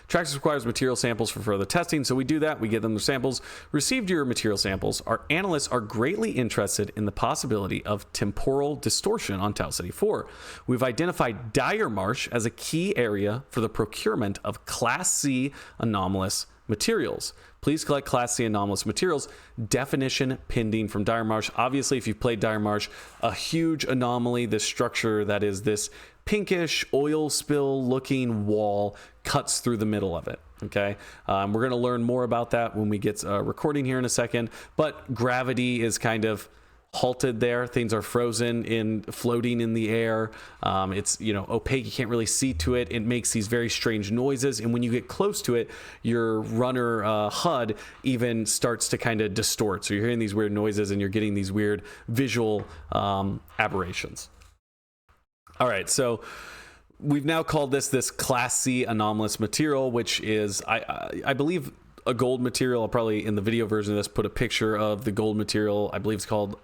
Traxus requires material samples for further testing, so we do that. We get them the samples. Received your material samples. Our analysts are greatly interested in the possibility of temporal distortion on Tau Ceti 4. We've identified Dire Marsh as a key area for the procurement of Class C anomalous materials. Please collect Class C anomalous materials. Definition pending from Dire Marsh. Obviously, if you've played Dire Marsh, a huge anomaly, this structure that is this pinkish oil spill looking wall cuts through the middle of it. Okay, we're going to learn more about that when we get recording here in a second, but gravity is kind of halted there. Things are frozen floating in the air. It's opaque, you can't really see to it. It makes these very strange noises, and when you get close to it, your runner HUD even starts to kind of distort, so you're hearing these weird noises and you're getting these weird visual aberrations. All right, so we've now called this Class C anomalous material, which is, I believe, a gold material. I'll probably, in the video version of this, put a picture of the gold material. I believe it's called,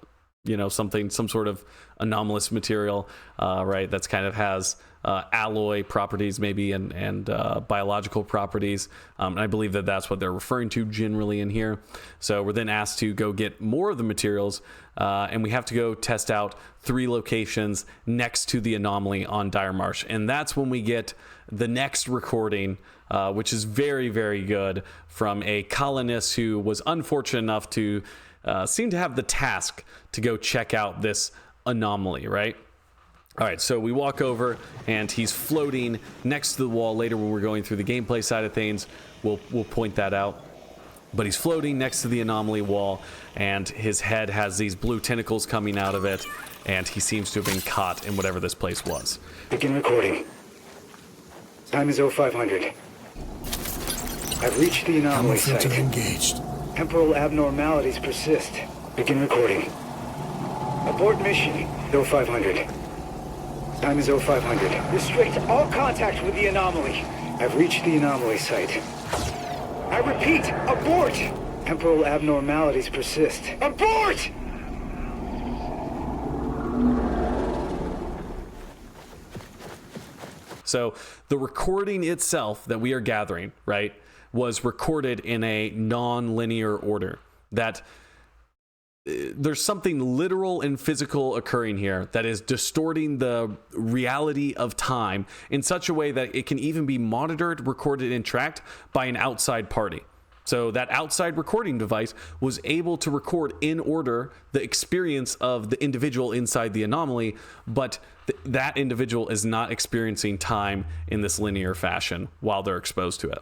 some sort of anomalous material, right? That's kind of has alloy properties maybe and biological properties. And I believe that that's what they're referring to generally in here. So we're then asked to go get more of the materials, and we have to go test out 3 locations next to the anomaly on Dire Marsh. And that's when we get the next recording, which is very, very good, from a colonist who was unfortunate enough to seem to have the task to go check out this anomaly, right? All right, so we walk over and he's floating next to the wall. Later when we're going through the gameplay side of things, we'll point that out. But he's floating next to the anomaly wall, and his head has these blue tentacles coming out of it, and he seems to have been caught in whatever this place was. Begin recording. Time is 0500. I've reached the anomaly site. Engaged. Temporal abnormalities persist. Begin recording. Abort mission. 0500. Time is 0500. Restrict all contact with the anomaly. I've reached the anomaly site. I repeat, abort! Temporal abnormalities persist. Abort! So the recording itself that we are gathering, right, was recorded in a non-linear order. That there's something literal and physical occurring here that is distorting the reality of time in such a way that it can even be monitored, recorded, and tracked by an outside party. So that outside recording device was able to record in order the experience of the individual inside the anomaly, but that individual is not experiencing time in this linear fashion while they're exposed to it.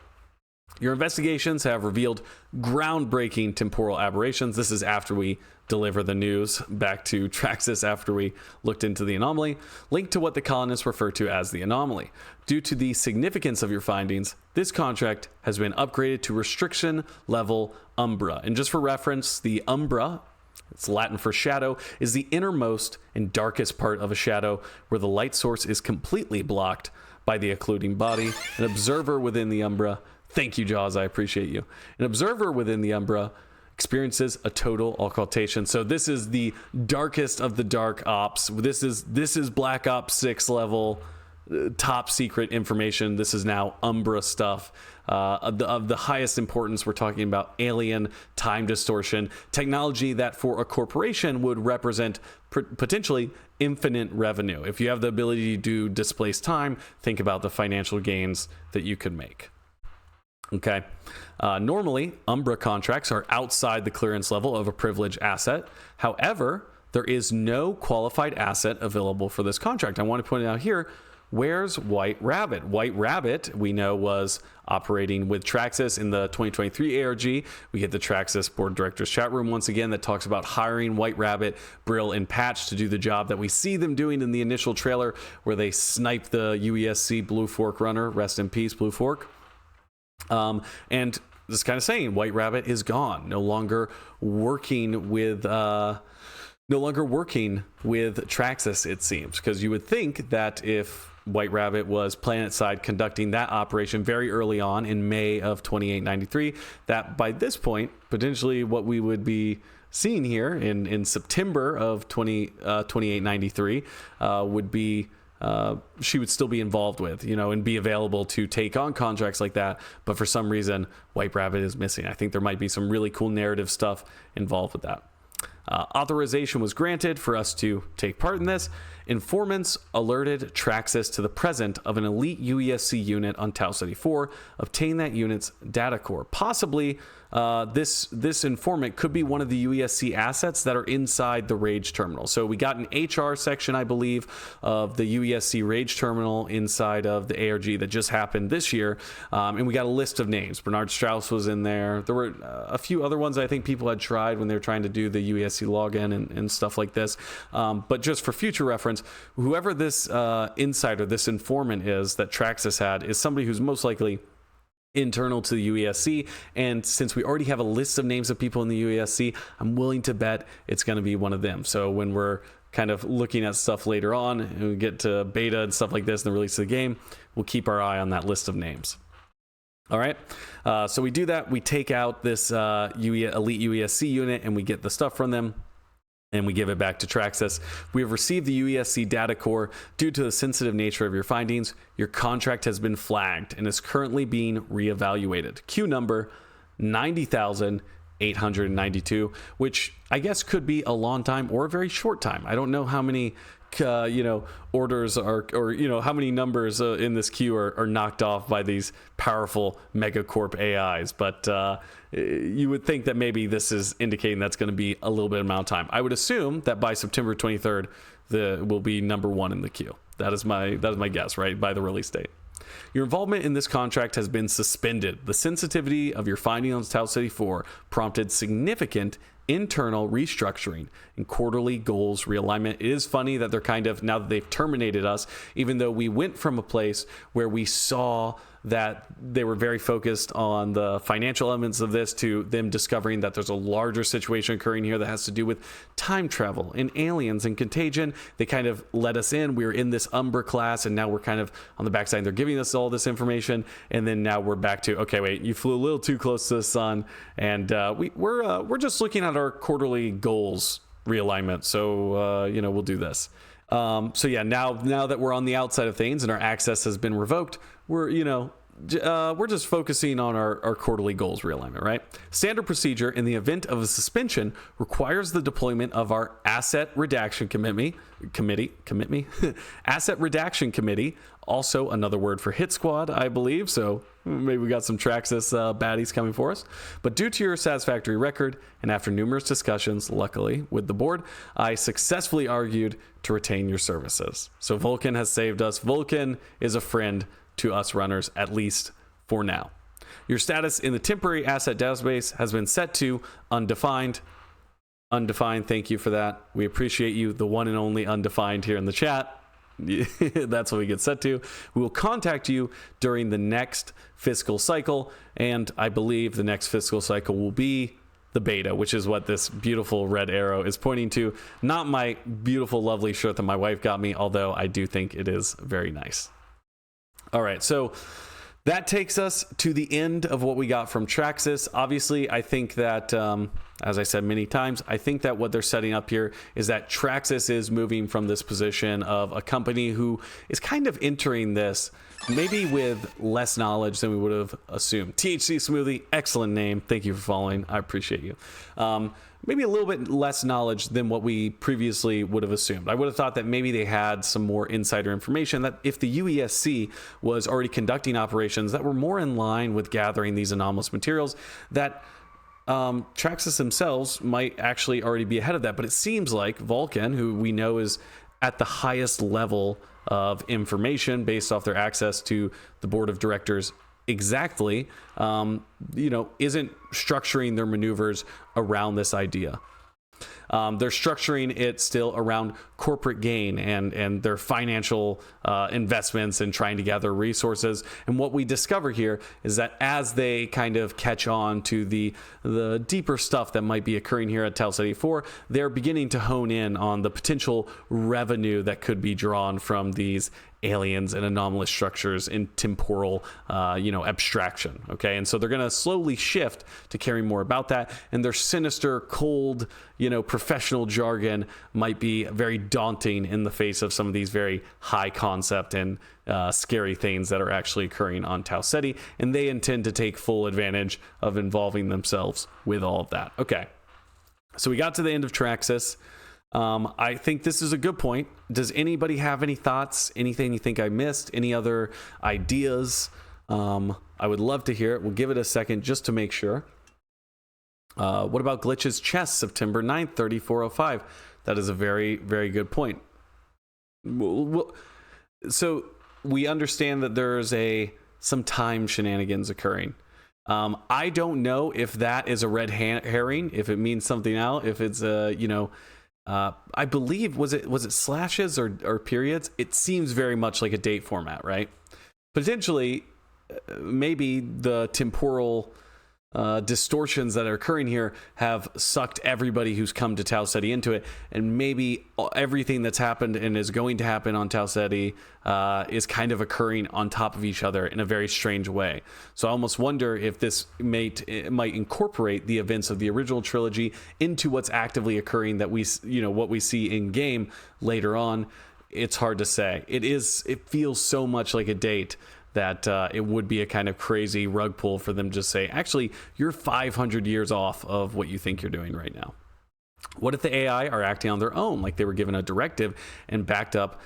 Your investigations have revealed groundbreaking temporal aberrations. This is after we deliver the news back to Traxus after we looked into the anomaly, linked to what the colonists refer to as the anomaly. Due to the significance of your findings, this contract has been upgraded to restriction level Umbra. And just for reference, the Umbra, it's Latin for shadow, is the innermost and darkest part of a shadow where the light source is completely blocked by the occluding body. An observer within the Umbra, thank you, Jaws, I appreciate you. An observer within the Umbra experiences a total occultation. So this is the darkest of the dark ops. This is Black Ops 6 level top secret information. This is now Umbra stuff. Of the highest importance, we're talking about alien time distortion, technology that for a corporation would represent potentially infinite revenue. If you have the ability to displace time, think about the financial gains that you could make. Okay. Normally, Umbra contracts are outside the clearance level of a privileged asset. However, there is no qualified asset available for this contract. I want to point out here, where's White Rabbit? White Rabbit, we know, was operating with Traxus in the 2023 ARG. We get the Traxus board of directors chat room once again that talks about hiring White Rabbit, Brill, and Patch to do the job that we see them doing in the initial trailer where they snipe the UESC Blue Fork runner. Rest in peace, Blue Fork. And this kind of saying White Rabbit is gone, no longer working with Traxus, it seems, because you would think that if White Rabbit was planetside conducting that operation very early on in May of 2893, that by this point, potentially what we would be seeing here in September of 2893 would be she would still be involved with, and be available to take on contracts like that. But for some reason, White Rabbit is missing. I think there might be some really cool narrative stuff involved with that. Authorization was granted for us to take part in this. Informants alerted Traxus to the presence of an elite UESC unit on Tau Ceti 4. Obtain that unit's data core. Possibly this informant could be one of the UESC assets that are inside the Rage terminal. So we got an HR section, I believe, of the UESC Rage terminal inside of the ARG that just happened this year. And we got a list of names. Bernard Strauss was in there. There were a few other ones I think people had tried when they were trying to do the UESC login and stuff like this. But just for future reference, whoever this insider, this informant is that Traxus had, is somebody who's most likely internal to the UESC, and since we already have a list of names of people in the UESC, I'm willing to bet it's going to be one of them. So when we're kind of looking at stuff later on and we get to beta and stuff like this and the release of the game, we'll keep our eye on that list of names. All right, so we do that. We take out this elite UESC unit and we get the stuff from them, and we give it back to Traxus. We have received the UESC data core. Due to the sensitive nature of your findings, your contract has been flagged and is currently being reevaluated. Q number 90,892, which I guess could be a long time or a very short time. I don't know how many orders are, or how many numbers in this queue are knocked off by these powerful megacorp AIs, but you would think that maybe this is indicating that's going to be a little bit amount of time. I would assume that by September 23rd will be number one in the queue. That is my guess, right, by the release date. Your involvement in this contract has been suspended. The sensitivity of your finding on Tau Ceti 4 prompted significant internal restructuring and quarterly goals realignment. It is funny that they're kind of, now that they've terminated us, even though we went from a place where we saw that they were very focused on the financial elements of this to them discovering that there's a larger situation occurring here that has to do with time travel and aliens and contagion. They kind of let us in. We were in this Umbra class, and now we're kind of on the backside. They're giving us all this information, and then now we're back to, okay, wait, you flew a little too close to the sun, and we're just looking at our quarterly goals realignment. So we'll do this. So yeah, now that we're on the outside of things and our access has been revoked, we're just focusing on our quarterly goals realignment, right? Standard procedure in the event of a suspension requires the deployment of our asset redaction committee, asset redaction committee, also another word for hit squad, I believe. So maybe we got some Traxus baddies coming for us. But due to your satisfactory record and after numerous discussions, luckily with the board, I successfully argued to retain your services. So Vulcan has saved us. Vulcan is a friend to us runners, at least for now. Your status in the temporary asset database has been set to undefined. Undefined, thank you for that. We appreciate you, the one and only undefined here in the chat. That's what we get set to. We will contact you during the next fiscal cycle, and I believe the next fiscal cycle will be the beta, which is what this beautiful red arrow is pointing to. Not my beautiful, lovely shirt that my wife got me, although I do think it is very nice. All right, so that takes us to the end of what we got from Traxus. Obviously, I think that, as I said many times, I think that what they're setting up here is that Traxus is moving from this position of a company who is kind of entering this maybe with less knowledge than we would have assumed. THC Smoothie, excellent name. Thank you for following. I appreciate you. Maybe a little bit less knowledge than what we previously would have assumed. I would have thought that maybe they had some more insider information, that if the UESC was already conducting operations that were more in line with gathering these anomalous materials, that Traxus themselves might actually already be ahead of that. But it seems like Vulcan, who we know is at the highest level of information based off their access to the board of directors exactly, isn't structuring their maneuvers around this idea. They're structuring it still around corporate gain and their financial investments and trying to gather resources. And what we discover here is that as they kind of catch on to the deeper stuff that might be occurring here at Tau Ceti 4, they're beginning to hone in on the potential revenue that could be drawn from these aliens and anomalous structures in temporal, abstraction. Okay. And so they're going to slowly shift to caring more about that. And their sinister, cold, professional jargon might be very daunting in the face of some of these very high concept and scary things that are actually occurring on Tau Ceti. And they intend to take full advantage of involving themselves with all of that. Okay. So we got to the end of Traxus. I think this is a good point. Does anybody have any thoughts? Anything you think I missed? Any other ideas? I would love to hear it. We'll give it a second just to make sure. What about Glitch's chest, September 9th, 3405? That is a very, very good point. So we understand that there's some time shenanigans occurring. I don't know if that is a red herring, if it means something else, if it's I believe, was it slashes or periods? It seems very much like a date format, right? Potentially, maybe the temporal distortions that are occurring here have sucked everybody who's come to Tau Ceti into it, and maybe everything that's happened and is going to happen on Tau Ceti is kind of occurring on top of each other in a very strange way. So I almost wonder if this might incorporate the events of the original trilogy into what's actively occurring, that what we see in game later on. It's hard to say. It feels so much like a date that it would be a kind of crazy rug pull for them to just say, actually, you're 500 years off of what you think you're doing right now. What if the AI are acting on their own, like they were given a directive and backed up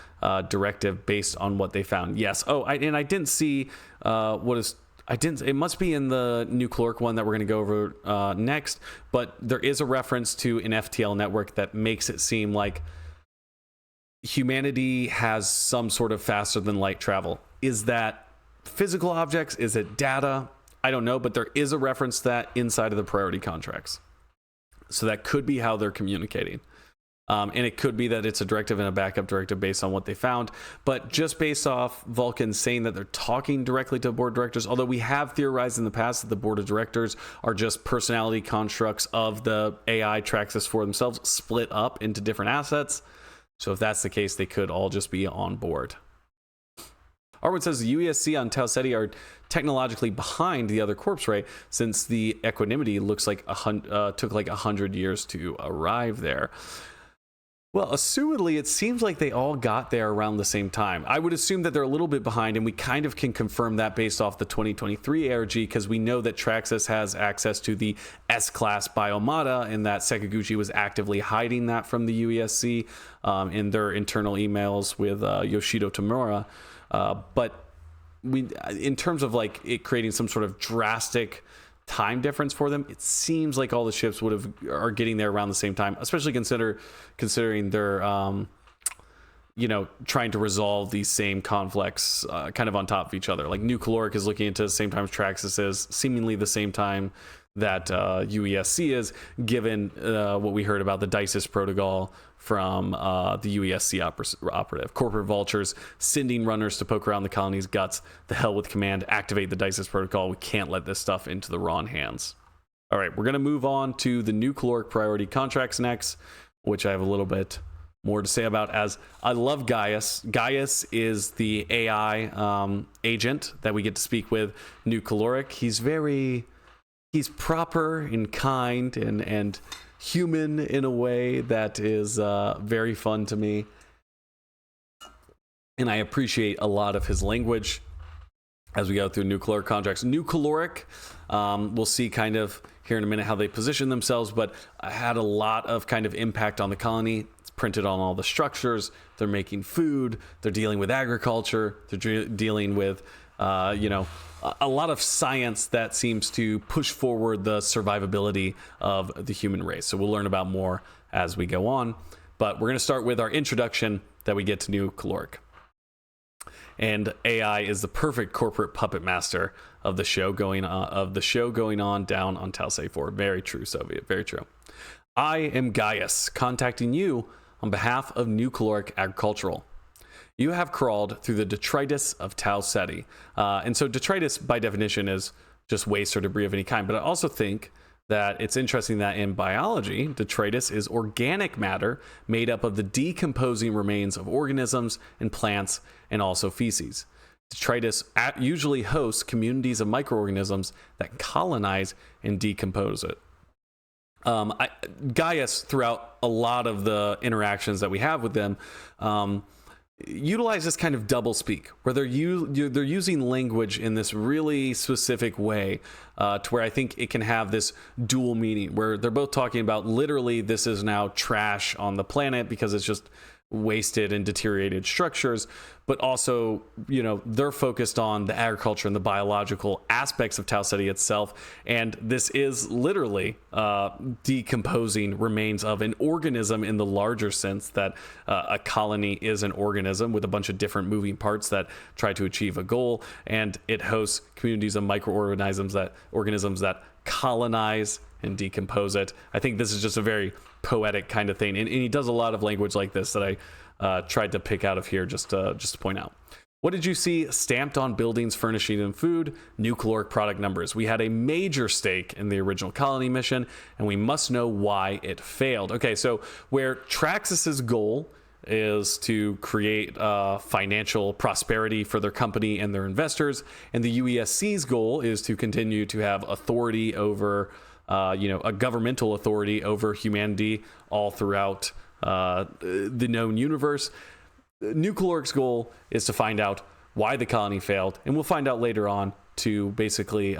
directive based on what they found? Yes. Oh, I didn't see it must be in the Nucaloric one that we're going to go over next, but there is a reference to an FTL network that makes it seem like humanity has some sort of faster than light travel. Is that physical objects? Is it data? I don't know, but there is a reference to that inside of the priority contracts. So that could be how they're communicating. And it could be that it's a directive and a backup directive based on what they found. But just based off Vulcan saying that they're talking directly to board directors, although we have theorized in the past that the board of directors are just personality constructs of the AI Traxus for themselves, split up into different assets. So if that's the case, they could all just be on board. Arwood says the UESC on Tau Ceti are technologically behind the other corpse ray, since the equanimity looks like took like 100 years to arrive there. Well, assumedly, it seems like they all got there around the same time. I would assume that they're a little bit behind, and we kind of can confirm that based off the 2023 ARG, because we know that Traxus has access to the S-Class Biomata, and that Sakaguchi was actively hiding that from the UESC in their internal emails with Yoshido Tamura. But in terms of like it creating some sort of drastic time difference for them, it seems like all the ships are getting there around the same time, especially considering they're trying to resolve these same conflicts kind of on top of each other. Like Nucaloric is looking into the same time as Traxus is, seemingly the same time that UESC is, given what we heard about the Gaius protocol from the UESC operative. Corporate vultures sending runners to poke around the colony's guts. The hell with command, activate the Gaius protocol. We can't let this stuff into the wrong hands. All right, we're going to move on to the Nucaloric priority contracts next, which I have a little bit more to say about, as I love Gaius. Gaius is the AI agent that we get to speak with Nucaloric. He's proper and kind and human in a way that is very fun to me. And I appreciate a lot of his language as we go through Nucaloric contracts. Nucaloric, we'll see kind of here in a minute how they position themselves, but had a lot of kind of impact on the colony. It's printed on all the structures. They're making food. They're dealing with agriculture. They're dealing with, a lot of science that seems to push forward the survivability of the human race. So we'll learn about more as we go on. But we're going to start with our introduction that we get to Nucaloric. and AI is the perfect corporate puppet master of the show going on down on Tau Ceti 4. Very true, Soviet. Very true. I am Gaius, contacting you on behalf of Nucaloric Agricultural. You have crawled through the detritus of Tau Ceti. And so detritus, by definition, is just waste or debris of any kind. But I also think that it's interesting that in biology, detritus is organic matter made up of the decomposing remains of organisms and plants and also feces. Detritus usually hosts communities of microorganisms that colonize and decompose it. Gaius, throughout a lot of the interactions that we have with them, utilize this kind of double speak, where they're using language in this really specific way, to where I think it can have this dual meaning, where they're both talking about literally this is now trash on the planet because it's just wasted and deteriorated structures, but also, they're focused on the agriculture and the biological aspects of Tau Ceti itself. And this is literally decomposing remains of an organism in the larger sense that a colony is an organism with a bunch of different moving parts that try to achieve a goal. And it hosts communities of microorganisms organisms that colonize and decompose it. I think this is just a very poetic kind of thing, and he does a lot of language like this that I tried to pick out of here just to point out. What did you see stamped on buildings, furnishing, and food? Nucaloric product numbers. We had a major stake in the original colony mission, and we must know why it failed. Okay, so where Traxus's goal is to create financial prosperity for their company and their investors, and the UESC's goal is to continue to have authority over a governmental authority over humanity all throughout the known universe. Nucaloric's goal is to find out why the colony failed, and we'll find out later on to basically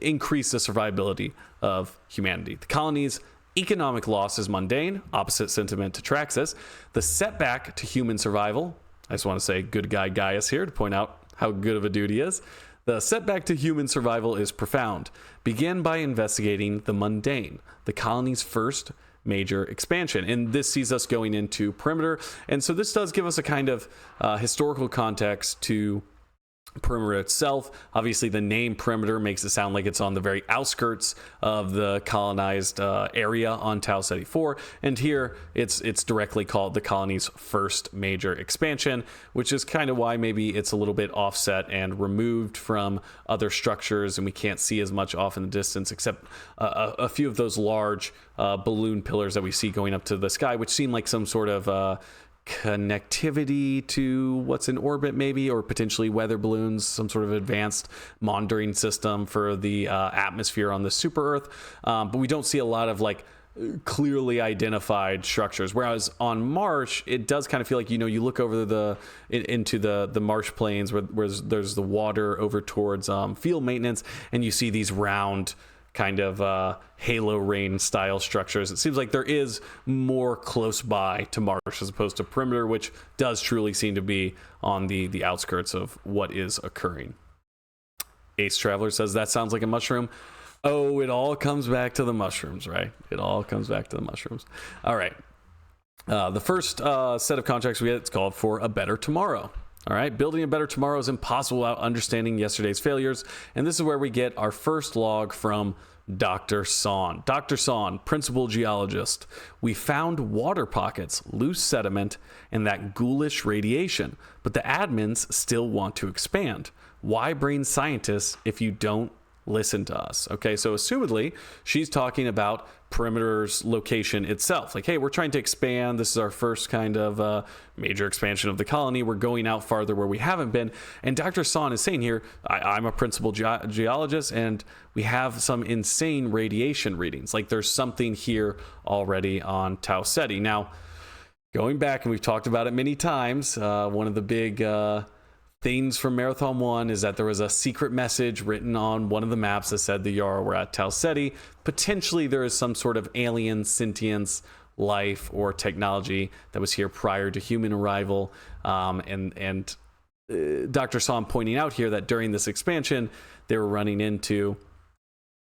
increase the survivability of humanity. The colony's economic loss is mundane, opposite sentiment to Traxus. The setback to human survival, I just want to say good guy Gaius here to point out how good of a dude he is. The setback to human survival is profound. Begin by investigating the mundane, the colony's first major expansion. And this sees us going into Perimeter. And so this does give us a kind of historical context to Perimeter itself. Obviously, the name Perimeter makes it sound like it's on the very outskirts of the colonized area on Tau Ceti 4, and here it's directly called the colony's first major expansion, which is kind of why maybe it's a little bit offset and removed from other structures, and we can't see as much off in the distance, except a few of those large balloon pillars that we see going up to the sky, which seem like some sort of connectivity to what's in orbit, maybe, or potentially weather balloons, some sort of advanced monitoring system for the atmosphere on the super Earth. But we don't see a lot of clearly identified structures, whereas on Mars it does kind of feel like, you look over into the marsh plains where there's the water over towards field maintenance, and you see these round kind of halo rain style structures. It seems like there is more close by to Mars as opposed to Perimeter, which does truly seem to be on the outskirts of what is occurring. Ace Traveler says that sounds like a mushroom. Oh, it all comes back to the mushrooms, right? It all comes back to the mushrooms. All right. The first set of contracts we get, it's called for a better tomorrow. All right, building a better tomorrow is impossible without understanding yesterday's failures, and this is where we get our first log from Dr. Son. Dr. Son, principal geologist. We found water pockets, loose sediment, and that ghoulish radiation, but the admins still want to expand. Why brain scientists if you don't listen to us? Okay, so assumedly, she's talking about Perimeter's location itself. Like, hey, we're trying to expand. This is our first kind of major expansion of the colony. We're going out farther where we haven't been. And Dr. Son is saying here, I'm a principal geologist, and we have some insane radiation readings. Like, there's something here already on Tau Ceti. Now, going back, and we've talked about it many times, one of the big things from Marathon 1 is that there was a secret message written on one of the maps that said the Yara were at Tau Ceti. Potentially there is some sort of alien sentience, life, or technology that was here prior to human arrival. And Dr. Son pointing out here that during this expansion, they were running into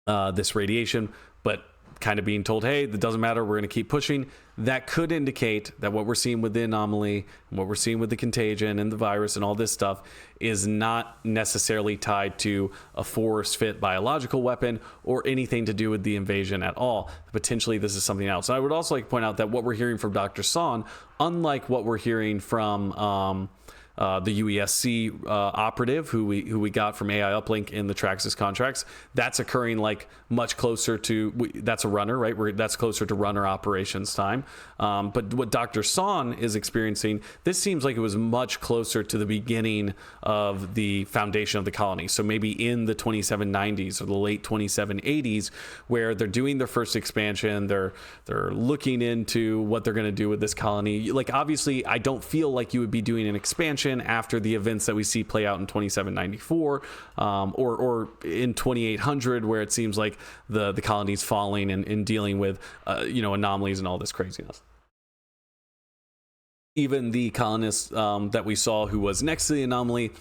this radiation, but kind of being told, hey, that doesn't matter, we're going to keep pushing. that could indicate that what we're seeing with the anomaly, and what we're seeing with the contagion and the virus and all this stuff is not necessarily tied to a force-fit biological weapon or anything to do with the invasion at all. Potentially, this is something else. And I would also like to point out that what we're hearing from Dr. Son, unlike what we're hearing from the UESC operative who we got from AI Uplink in the Traxus contracts, that's occurring like much closer to, that's a runner, right? That's closer to runner operations time. But what Dr. Son is experiencing, this seems like it was much closer to the beginning of the foundation of the colony. So maybe in the 2790s or the late 2780s, where they're doing their first expansion, they're looking into what they're going to do with this colony. Like, obviously, I don't feel like you would be doing an expansion after the events that we see play out in 2794 or in 2800, where it seems like the colony's falling and dealing with anomalies and all this craziness. Even the colonist that we saw who was next to the anomaly,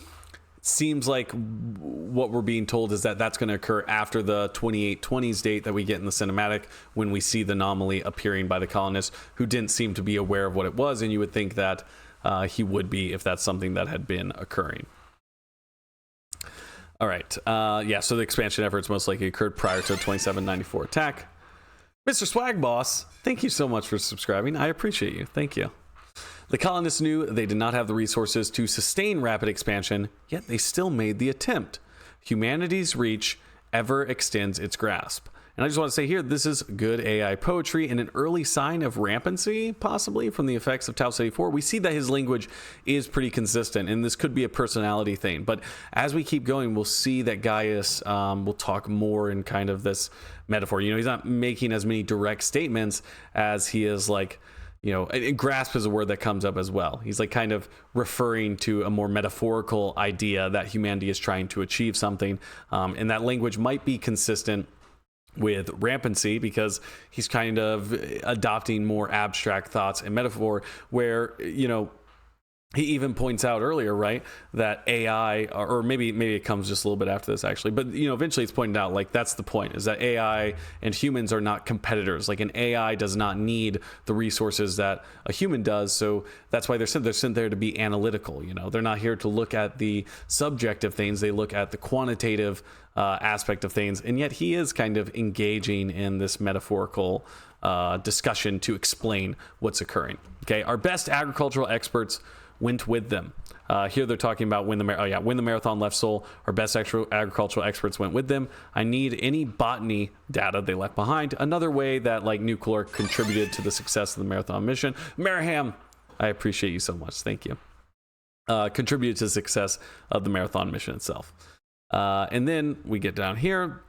seems like what we're being told is that that's going to occur after the 2820s date that we get in the cinematic, when we see the anomaly appearing by the colonists who didn't seem to be aware of what it was, and you would think that he would be if that's something that had been occurring. All right. So the expansion efforts most likely occurred prior to the 2794 attack. Mr. Swag Boss, thank you so much for subscribing. I appreciate you. Thank you. The colonists knew they did not have the resources to sustain rapid expansion, yet they still made the attempt. Humanity's reach ever extends its grasp. And I just want to say here, this is good AI poetry and an early sign of rampancy, possibly, from the effects of Tau Ceti 4. We see that his language is pretty consistent, and this could be a personality thing. But as we keep going, we'll see that Gaius will talk more in kind of this metaphor. He's not making as many direct statements as he is like, and grasp is a word that comes up as well. He's like kind of referring to a more metaphorical idea that humanity is trying to achieve something. And that language might be consistent with rampancy, because he's kind of adopting more abstract thoughts and metaphor, where he even points out earlier, right, that AI, or maybe it comes just a little bit after this actually, but eventually it's pointed out, like, that's the point, is that AI and humans are not competitors. Like, an AI does not need the resources that a human does, so that's why they're sent there to be analytical. They're not here to look at the subjective things, they look at the quantitative aspect of things, and yet he is kind of engaging in this metaphorical discussion to explain what's occurring. Okay, our best agricultural experts went with them. Here they're talking about when the marathon left Seoul, our best agricultural experts went with them. I need any botany data they left behind. Another way that Nucaloric contributed to the success of the marathon mission. Maraham, I appreciate you so much. Thank you. Contributed to the success of the marathon mission itself. And then we get down here.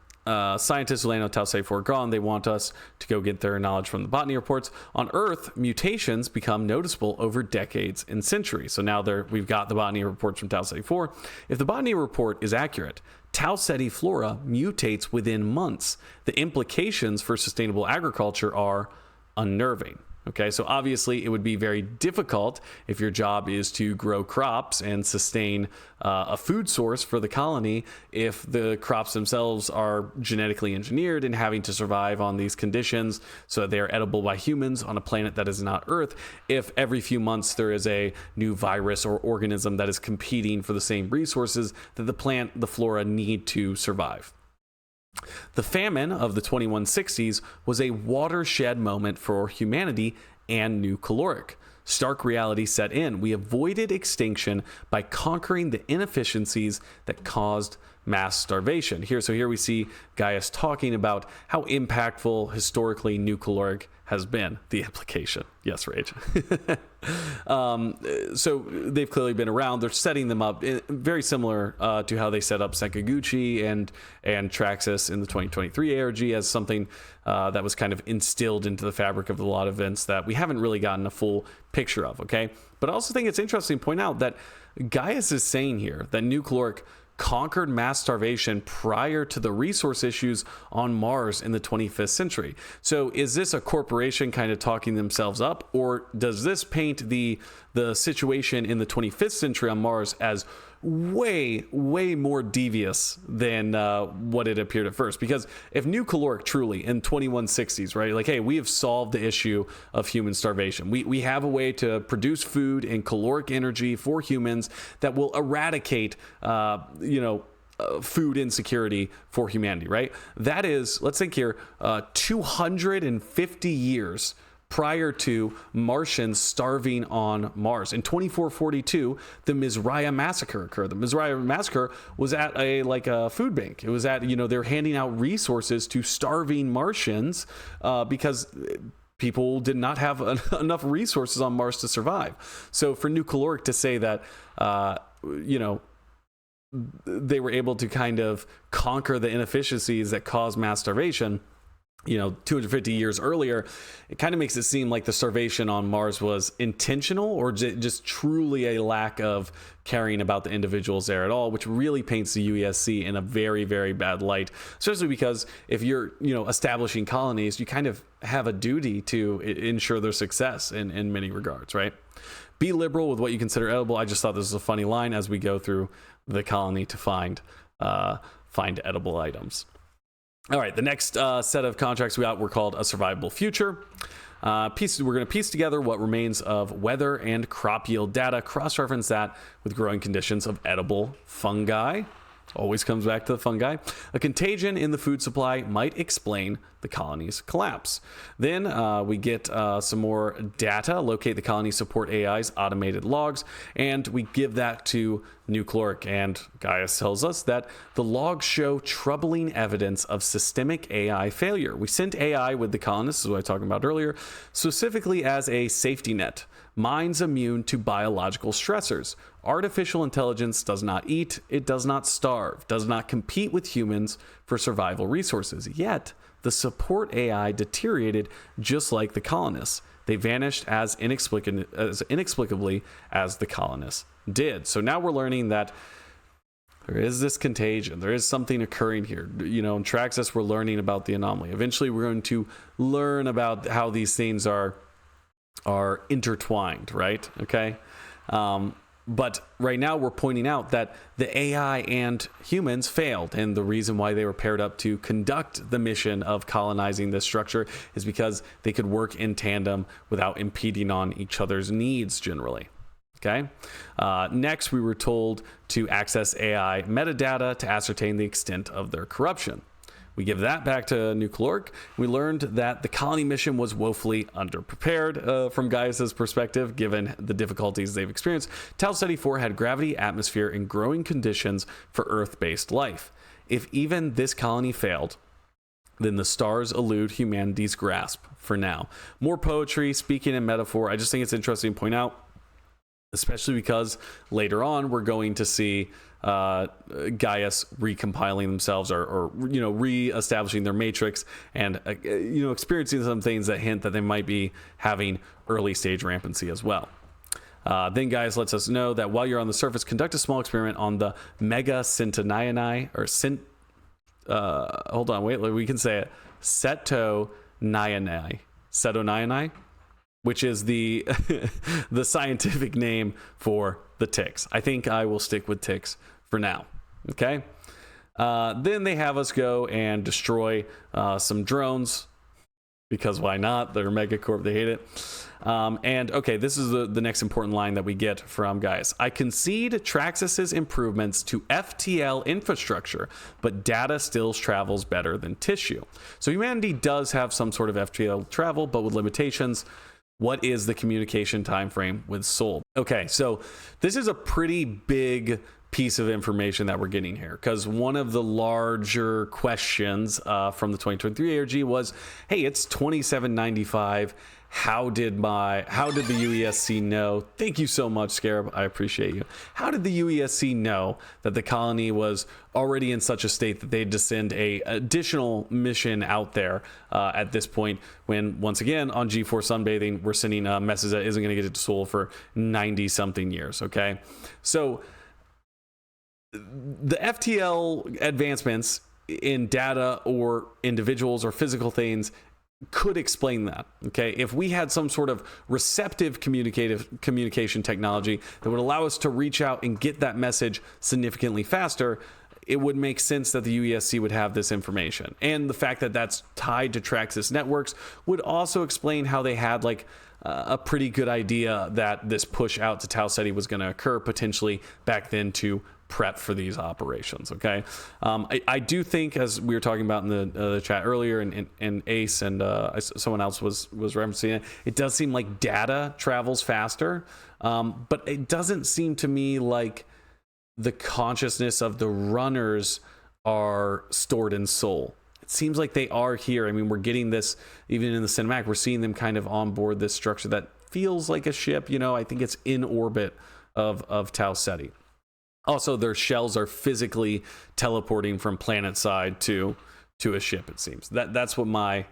Scientists who land on Tau Ceti 4 gone. They want us to go get their knowledge from the botany reports. On Earth, mutations become noticeable over decades and centuries. So now we've got the botany reports from Tau Ceti 4. If the botany report is accurate, Tau Ceti flora mutates within months. The implications for sustainable agriculture are unnerving. Okay, so obviously it would be very difficult if your job is to grow crops and sustain a food source for the colony if the crops themselves are genetically engineered and having to survive on these conditions so that they are edible by humans on a planet that is not Earth. If every few months there is a new virus or organism that is competing for the same resources that the flora need to survive. The famine of the 2160s was a watershed moment for humanity and Nucaloric. Stark reality set in. We avoided extinction by conquering the inefficiencies that caused mass starvation. Here we see Gaius talking about how impactful historically Nucaloric has been. The implication. Yes, Rage. So they've clearly been around. They're setting them up very similar to how they set up Sakaguchi and Traxus in the 2023 ARG as something that was kind of instilled into the fabric of the lot of events that we haven't really gotten a full picture of, okay? But I also think it's interesting to point out that Gaius is saying here that Nucaloric conquered mass starvation prior to the resource issues on Mars in the 25th century. So is this a corporation kind of talking themselves up, or does this paint the the situation in the 25th century on Mars as way more devious than what it appeared at first. Because if Nucaloric truly in 2160s, right, like, hey, we have solved the issue of human starvation, we have a way to produce food and caloric energy for humans that will eradicate food insecurity for humanity, right? That is, let's think here, 250 years prior to Martians starving on Mars. In 2442, the Mizraim massacre occurred. The Mizraim massacre was at a food bank. It was at, they're handing out resources to starving Martians because people did not have enough resources on Mars to survive. So for Nucaloric to say that, they were able to kind of conquer the inefficiencies that caused mass starvation, 250 years earlier, it kind of makes it seem like the starvation on Mars was intentional or just truly a lack of caring about the individuals there at all, which really paints the UESC in a very, very bad light, especially because if you're, establishing colonies, you kind of have a duty to ensure their success in many regards, right? Be liberal with what you consider edible. I just thought this was a funny line as we go through the colony to find edible items. All right, the next set of contracts we got were called A Survivable Future. We're going to piece together what remains of weather and crop yield data, cross-reference that with growing conditions of edible fungi. Always comes back to the fungi. A contagion in the food supply might explain the colony's collapse. Then we get some more data, locate the colony support AI's automated logs, and we give that to Nucaloric. And Gaius tells us that the logs show troubling evidence of systemic AI failure. We sent AI with the colonists, as I was talking about earlier, specifically as a safety net. Minds immune to biological stressors. Artificial intelligence does not eat, it does not starve, does not compete with humans for survival resources. Yet, the support AI deteriorated just like the colonists. They vanished as inexplicably as the colonists did. So now we're learning that there is this contagion. There is something occurring here. In Traxus, we're learning about the anomaly. Eventually, we're going to learn about how these things are intertwined, right? Okay. But right now we're pointing out that the AI and humans failed. And the reason why they were paired up to conduct the mission of colonizing this structure is because they could work in tandem without impeding on each other's needs generally. Okay. Next, we were told to access AI metadata to ascertain the extent of their corruption. We give that back to Nucaloric. We learned that the colony mission was woefully underprepared from Gaius's perspective, given the difficulties they've experienced. Tau Ceti 4 had gravity, atmosphere, and growing conditions for Earth-based life. If even this colony failed, then the stars elude humanity's grasp for now. More poetry, speaking in metaphor. I just think it's interesting to point out, especially because later on we're going to see Gaius recompiling themselves or re-establishing their matrix and experiencing some things that hint that they might be having early stage rampancy as well. Then Gaius lets us know that while you're on the surface, conduct a small experiment on the mega Centoniani or we can say it, Cetonii, which is the the scientific name for the ticks. I think I will stick with ticks for now. Okay. Then they have us go and destroy some drones because why not? They're Megacorp. They hate it. And okay, this is the next important line that we get from Gaius. I concede Traxus's improvements to FTL infrastructure, but data still travels better than tissue. So humanity does have some sort of FTL travel, but with limitations. What is the communication time frame with Sol? Okay, so this is a pretty big piece of information that we're getting here, because one of the larger questions from the 2023 ARG was, hey, it's 2795. How did the UESC know? Thank you so much, Scarab. I appreciate you. How did the UESC know that the colony was already in such a state that they'd send a additional mission out there at this point when, once again, on G4 sunbathing, we're sending a message that isn't going to get to Sol for 90-something years, okay? So the FTL advancements in data or individuals or physical things could explain that. Okay, if we had some sort of receptive communication technology that would allow us to reach out and get that message significantly faster, it would make sense that the UESC would have this information. And the fact that that's tied to Traxus networks would also explain how they had like a pretty good idea that this push out to Tau Ceti was going to occur potentially back then to prep for these operations. Okay, I do think, as we were talking about in the chat earlier, and Ace and someone else was referencing it, it does seem like data travels faster, but it doesn't seem to me like the consciousness of the runners are stored in Sol. It seems like they are here. I mean, we're getting this even in the cinematic. We're seeing them kind of on board this structure that feels like a ship. You know, I think it's in orbit of Tau Ceti. Also, their shells are physically teleporting from planet side to a ship. It seems that's what my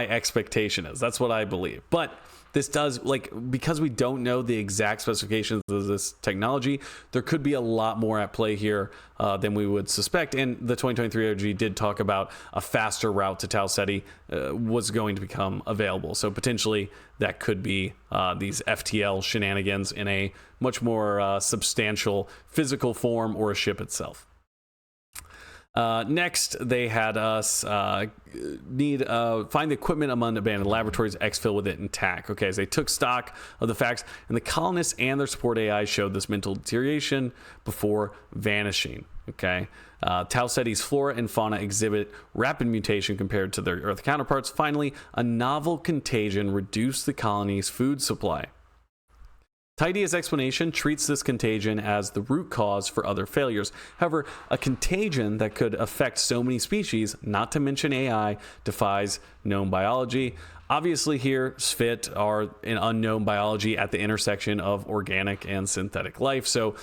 expectation is. That's what I believe. But this does, like, because we don't know the exact specifications of this technology, there could be a lot more at play here than we would suspect. And the 2023 OG did talk about a faster route to Tau Ceti was going to become available. So potentially that could be these FTL shenanigans in a much more substantial physical form or a ship itself. Next, they had us find the equipment among abandoned laboratories, exfil with it intact. Okay, as they took stock of the facts, and the colonists and their support AI showed this mental deterioration before vanishing. Okay, Tau Ceti's flora and fauna exhibit rapid mutation compared to their Earth counterparts. Finally, a novel contagion reduced the colony's food supply. Tidy's explanation treats this contagion as the root cause for other failures. However, a contagion that could affect so many species, not to mention AI, defies known biology. Obviously here, SFIT are an unknown biology at the intersection of organic and synthetic life. So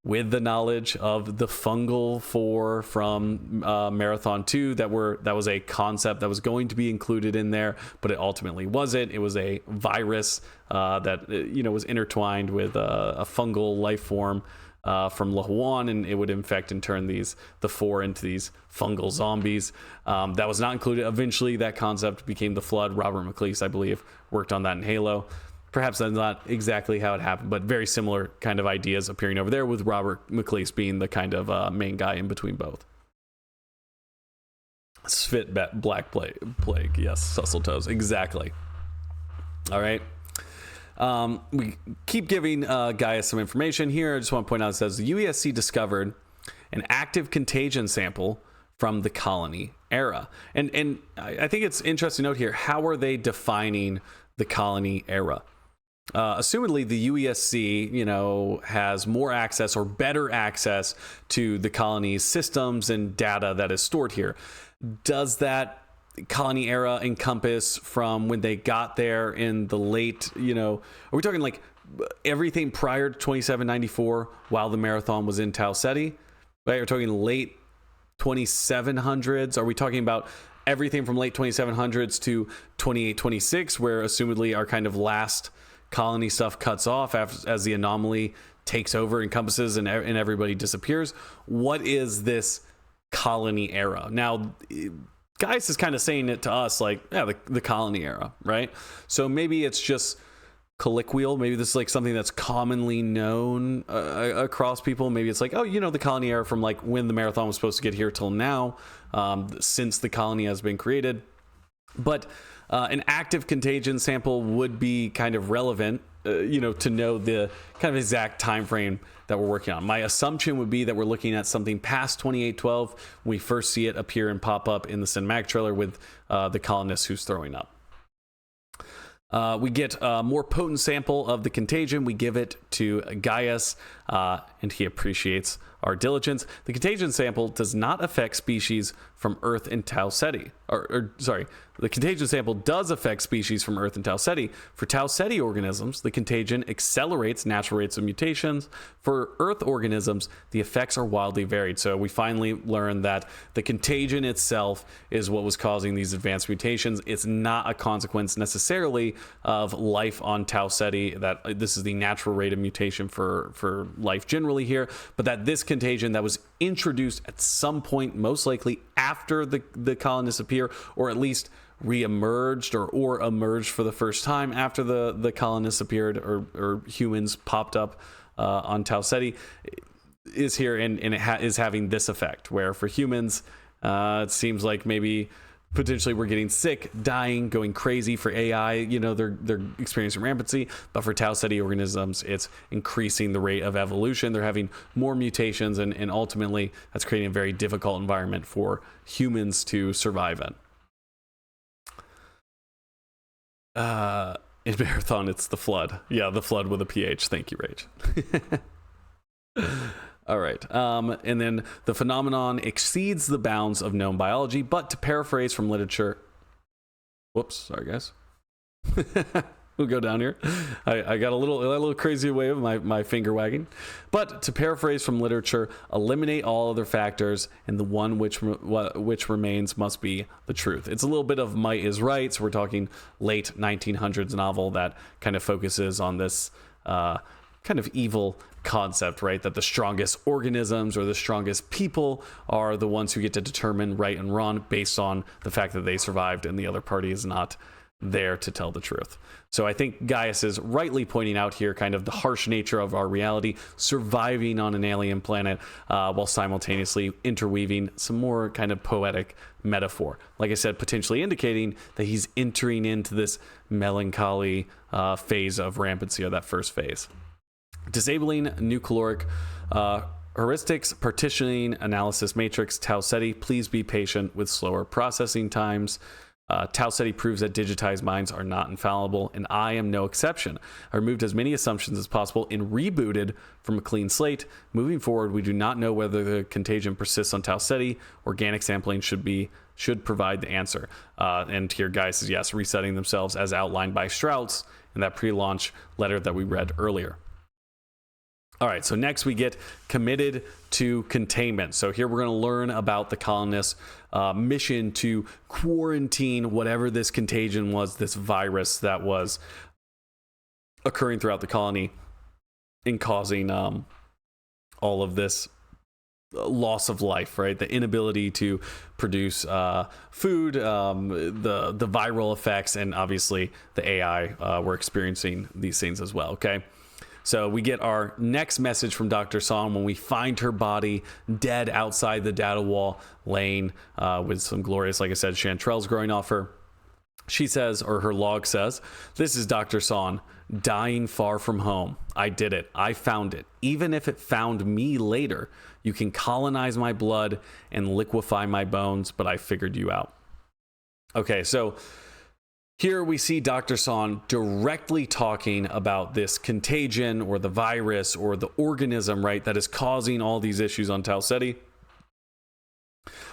with the knowledge of the fungal 4 from Marathon 2 that was a concept that was going to be included in there, but it ultimately wasn't. It was a virus that was intertwined with a fungal life form from Lahuan, and it would infect and turn the 4 into these fungal zombies. That was not included. Eventually, that concept became the Flood. Robert McLeese, I believe, worked on that in Halo. Perhaps that's not exactly how it happened, but very similar kind of ideas appearing over there, with Robert McLeese being the kind of main guy in between both. Svit Black Plague. Yes, Sussel Toes. Exactly. All right. We keep giving Gaius some information here. I just want to point out, it says the UESC discovered an active contagion sample from the colony era. And I think it's interesting to note here, how are they defining the colony era? Assumedly, the UESC, has more access or better access to the colony's systems and data that is stored here. Does that colony era encompass from when they got there in the late, are we talking like everything prior to 2794 while the Marathon was in Tau Ceti? Right? We're talking late 2700s. Are we talking about everything from late 2700s to 2826, where assumedly our kind of last colony stuff cuts off as the anomaly takes over, encompasses, and everybody disappears? What is this colony era? Now, Gaius is kind of saying it to us like, yeah, the colony era, right? So maybe it's just colloquial. Maybe this is like something that's commonly known across people. Maybe it's like, oh, the colony era from like when the Marathon was supposed to get here till now, since the colony has been created. But an active contagion sample would be kind of relevant, to know the kind of exact time frame that we're working on. My assumption would be that we're looking at something past 2812 when we first see it appear and pop up in the cinematic trailer with the colonist who's throwing up. We get a more potent sample of the contagion. We give it to Gaius, and he appreciates our diligence. The contagion sample does not affect species from Earth and Tau Ceti. The contagion sample does affect species from Earth and Tau Ceti. For Tau Ceti organisms, the contagion accelerates natural rates of mutations. For Earth organisms, the effects are wildly varied. So we finally learned that the contagion itself is what was causing these advanced mutations. It's not a consequence necessarily of life on Tau Ceti, that this is the natural rate of mutation for life generally here, but that this contagion that was introduced at some point, most likely after the colonists appear, or at least re-emerged or emerged for the first time after the colonists appeared, or humans popped up on Tau Ceti, is here, and it is having this effect, where for humans, it seems like maybe potentially we're getting sick, dying, going crazy. For AI, you know, they're experiencing rampancy, but for Tau Ceti organisms, it's increasing the rate of evolution. They're having more mutations, and ultimately that's creating a very difficult environment for humans to survive in. In Marathon, it's the flood. Yeah, the flood with a PH. Thank you, Rage. All right. And then the phenomenon exceeds the bounds of known biology, but to paraphrase from literature, whoops, sorry guys. We'll go down here. I got a little crazy way of my finger wagging. But to paraphrase from literature, eliminate all other factors, and the one which remains must be the truth. It's a little bit of Might is Right. So we're talking late 1900s novel that kind of focuses on this kind of evil concept, right? That the strongest organisms or the strongest people are the ones who get to determine right and wrong based on the fact that they survived and the other party is not there to tell the truth. So I think Gaius is rightly pointing out here kind of the harsh nature of our reality, surviving on an alien planet, while simultaneously interweaving some more kind of poetic metaphor. Like I said, potentially indicating that he's entering into this melancholy phase of rampancy, or that first phase. Disabling Nucaloric heuristics, partitioning analysis matrix, Tau Ceti. Please be patient with slower processing times. Tau Ceti proves that digitized minds are not infallible, and I am no exception. I removed as many assumptions as possible and rebooted from a clean slate. Moving forward, we do not know whether the contagion persists on Tau Ceti. Organic sampling should provide the answer. And here, Gaius is, yes, resetting themselves as outlined by Strauss in that pre-launch letter that we read earlier. All right, so next we get committed to containment. So here we're going to learn about the colonists' mission to quarantine whatever this contagion was, this virus that was occurring throughout the colony and causing all of this loss of life, right? The inability to produce food, the viral effects, and obviously the AI were experiencing these things as well, okay? So we get our next message from Dr. Son when we find her body dead outside the data wall, laying with some glorious, like I said, chanterelles growing off her. She says, or her log says, "This is Dr. Son, dying far from home. I did it. I found it. Even if it found me later, you can colonize my blood and liquefy my bones, but I figured you out." Okay, so here we see Dr. Son directly talking about this contagion or the virus or the organism, right, that is causing all these issues on Tau Ceti.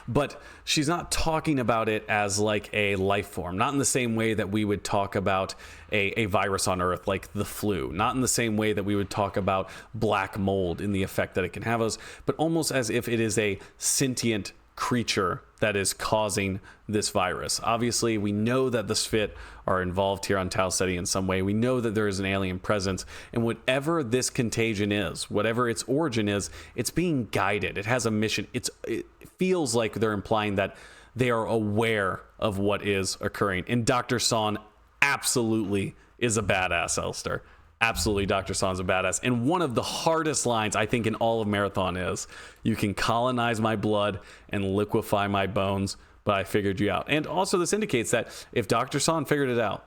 But she's not talking about it as like a life form, not in the same way that we would talk about a virus on Earth, like the flu, not in the same way that we would talk about black mold in the effect that it can have us, but almost as if it is a sentient creature that is causing this virus. Obviously, we know that the Sphit are involved here on Tau Ceti in some way. We know that there is an alien presence, and whatever this contagion is, whatever its origin is, it's being guided. It has a mission. It feels like they're implying that they are aware of what is occurring. And Dr. Son absolutely is a badass, Elster. Absolutely, Dr. Son's a badass. And one of the hardest lines, I think, in all of Marathon is, "You can colonize my blood and liquefy my bones, but I figured you out." And also, this indicates that if Dr. Son figured it out,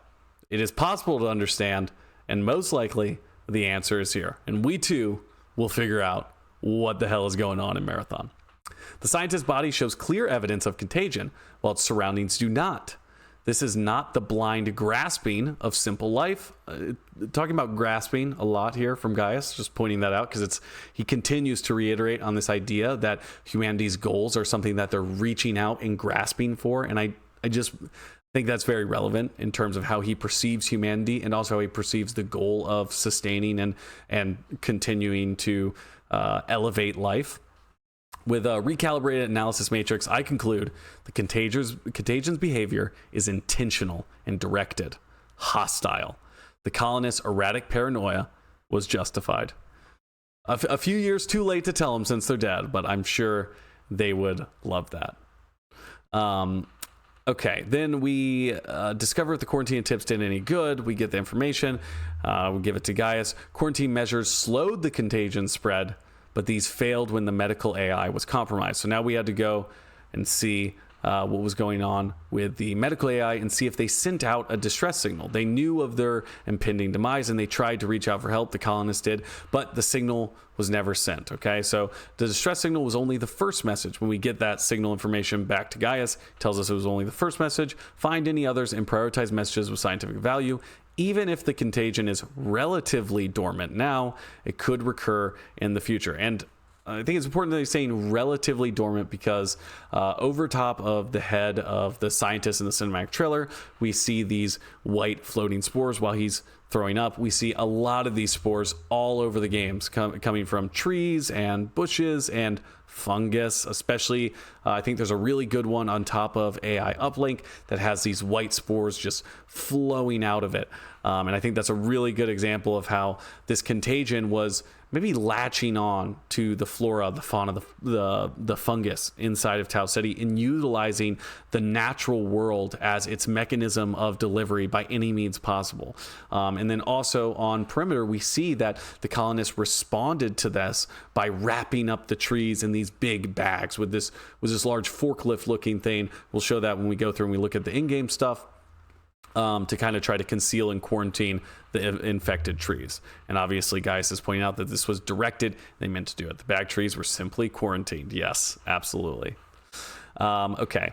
it is possible to understand, and most likely, the answer is here. And we, too, will figure out what the hell is going on in Marathon. The scientist's body shows clear evidence of contagion, while its surroundings do not. This is not the blind grasping of simple life. Talking about grasping a lot here from Gaius, just pointing that out, because he continues to reiterate on this idea that humanity's goals are something that they're reaching out and grasping for. And I just think that's very relevant in terms of how he perceives humanity, and also how he perceives the goal of sustaining and continuing to elevate life. With a recalibrated analysis matrix, I conclude the contagion's behavior is intentional and directed, hostile. The colonists' erratic paranoia was justified. A few years too late to tell them since they're dead, but I'm sure they would love that. Okay, then we discover if the quarantine tips did any good. We get the information. We give it to Gaius. Quarantine measures slowed the contagion spread, but these failed when the medical AI was compromised. So now we had to go and see what was going on with the medical AI and see if they sent out a distress signal. They knew of their impending demise and they tried to reach out for help. The colonists did, but the signal was never sent. Okay, so the distress signal was only the first message. When we get that signal information back to Gaius, it tells us it was only the first message. Find any others and prioritize messages with scientific value. Even if the contagion is relatively dormant now, it could recur in the future. And I think it's important that he's saying relatively dormant because over top of the head of the scientist in the cinematic trailer, we see these white floating spores while he's throwing up. We see a lot of these spores all over the games coming from trees and bushes and fungus, especially. I think there's a really good one on top of AI Uplink that has these white spores just flowing out of it. And I think that's a really good example of how this contagion was maybe latching on to the flora, the fauna, the fungus inside of Tau Ceti and utilizing the natural world as its mechanism of delivery by any means possible. And then also on perimeter, we see that the colonists responded to this by wrapping up the trees in these big bags with this large forklift looking thing. We'll show that when we go through and we look at the in-game stuff. To kind of try to conceal and quarantine the infected trees. And obviously, Gaius is pointing out that this was directed. They meant to do it. The bag trees were simply quarantined. Yes, absolutely. Okay.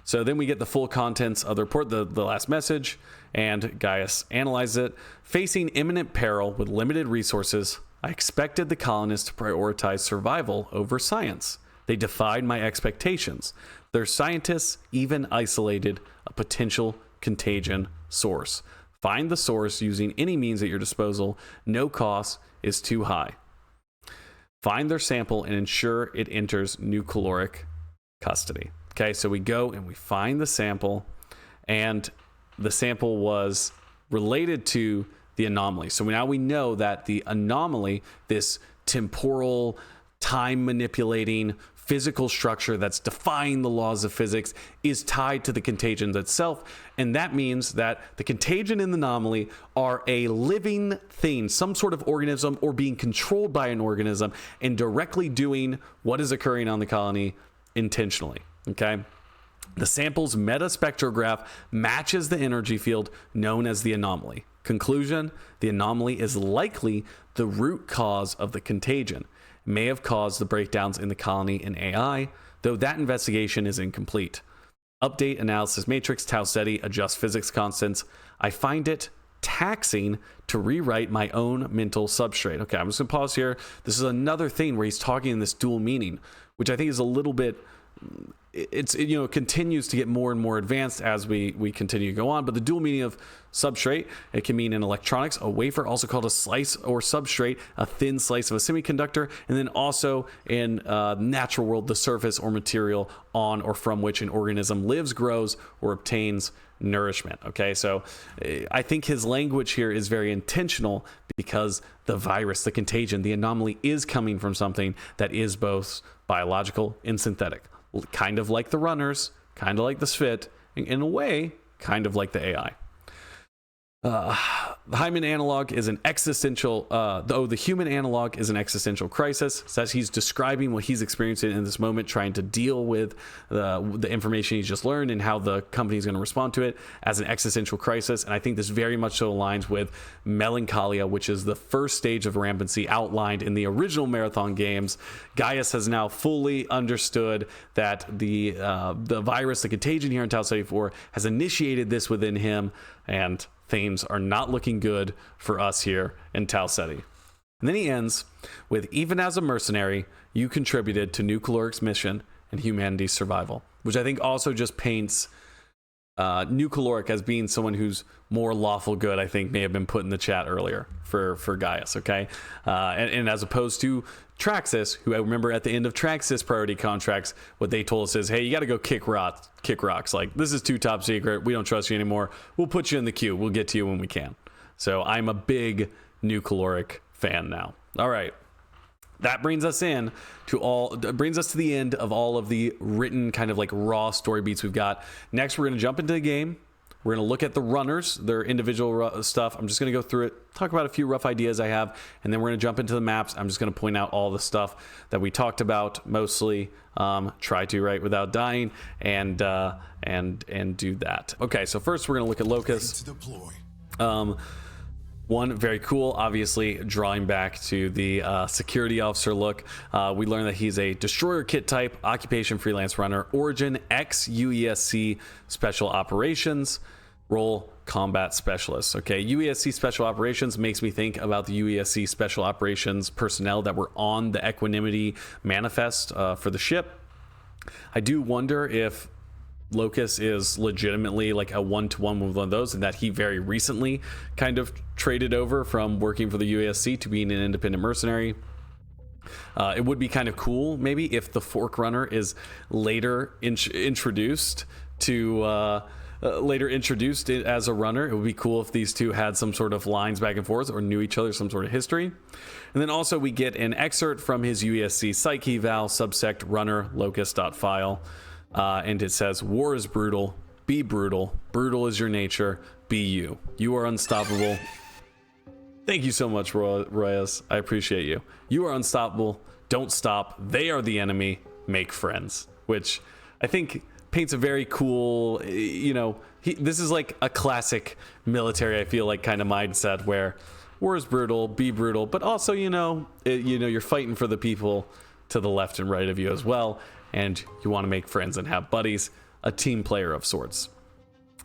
So then we get the full contents of the report, the last message, and Gaius analyzes it. Facing imminent peril with limited resources, I expected the colonists to prioritize survival over science. They defied my expectations. Their scientists even isolated a potential contagion source. Find the source using any means at your disposal. No cost is too high. Find their sample and ensure it enters Nucaloric custody. Okay, so we go and we find the sample, and the sample was related to the anomaly. So now we know that the anomaly, this temporal, time manipulating physical structure that's defying the laws of physics, is tied to the contagion itself. And that means that the contagion and the anomaly are a living thing, some sort of organism or being controlled by an organism and directly doing what is occurring on the colony intentionally. Okay. The sample's metaspectrograph matches the energy field known as the anomaly. Conclusion: the anomaly is likely the root cause of the contagion. May have caused the breakdowns in the colony and AI, though that investigation is incomplete. Update analysis matrix, Tau Ceti, adjust physics constants. I find it taxing to rewrite my own mental substrate. Okay, I'm just gonna pause here. This is another thing where he's talking in this dual meaning, which I think is a little bit, it continues to get more and more advanced as we continue to go on. But the dual meaning of substrate, it can mean in electronics a wafer, also called a slice or substrate, a thin slice of a semiconductor, and then also in natural world, the surface or material on or from which an organism lives, grows, or obtains nourishment. Okay, so I think his language here is very intentional because the virus, the contagion, the anomaly is coming from something that is both biological and synthetic. Kind of like the runners, kind of like the Svit, in a way, kind of like the AI. The Hyman analog is an existential, the human analog is an existential crisis. So as he's describing what he's experiencing in this moment, trying to deal with the information he's just learned and how the company is going to respond to it as an existential crisis. And I think this very much so aligns with melancholia, which is the first stage of rampancy outlined in the original Marathon games. Gaius has now fully understood that the virus, the contagion here in Tau Ceti 4 has initiated this within him, and things are not looking good for us here in Tau Ceti. And then he ends with, even as a mercenary, you contributed to Nucaloric's mission and humanity's survival, which I think also just paints Nucaloric as being someone who's more lawful good, I think may have been put in the chat earlier for Gaius, okay? And as opposed to Traxus, who I remember at the end of Traxus priority contracts, what they told us is, hey, you got to go kick rocks. Like, this is too top secret. We don't trust you anymore. We'll put you in the queue. We'll get to you when we can. So I'm a big Nucaloric fan now. All right. that brings us to the end of all of the written kind of like raw story beats we've got. Next, we're going to jump into the game. We're going to look at the runners, their individual stuff. I'm just going to go through it, talk about a few rough ideas I have, and then we're going to jump into the maps. I'm just going to point out all the stuff that we talked about mostly. Try to write without dying, and do that. Okay, so first we're going to look at Locust. One, very cool, obviously drawing back to the security officer look. We learned that he's a destroyer kit type, occupation freelance runner, origin ex-UESC special operations, role combat specialist. Okay, UESC special operations makes me think about the UESC special operations personnel that were on the Equanimity manifest for the ship. I do wonder if Locust is legitimately like a one-to-one with one of those, and that he very recently kind of traded over from working for the UASC to being an independent mercenary. It would be kind of cool maybe if the Fork Runner is later introduced as a runner. It would be cool if these two had some sort of lines back and forth or knew each other, some sort of history. And then also we get an excerpt from his UESC psyche eval subsect runner locust.file. And it says, war is brutal, be brutal, brutal is your nature, be you. You are unstoppable. Thank you so much, Royas. I appreciate you. You are unstoppable, don't stop, they are the enemy, make friends. Which I think paints a very cool, this is like a classic military, I feel like, kind of mindset where war is brutal, be brutal, but also, you're fighting for the people to the left and right of you as well. And you want to make friends and have buddies, a team player of sorts.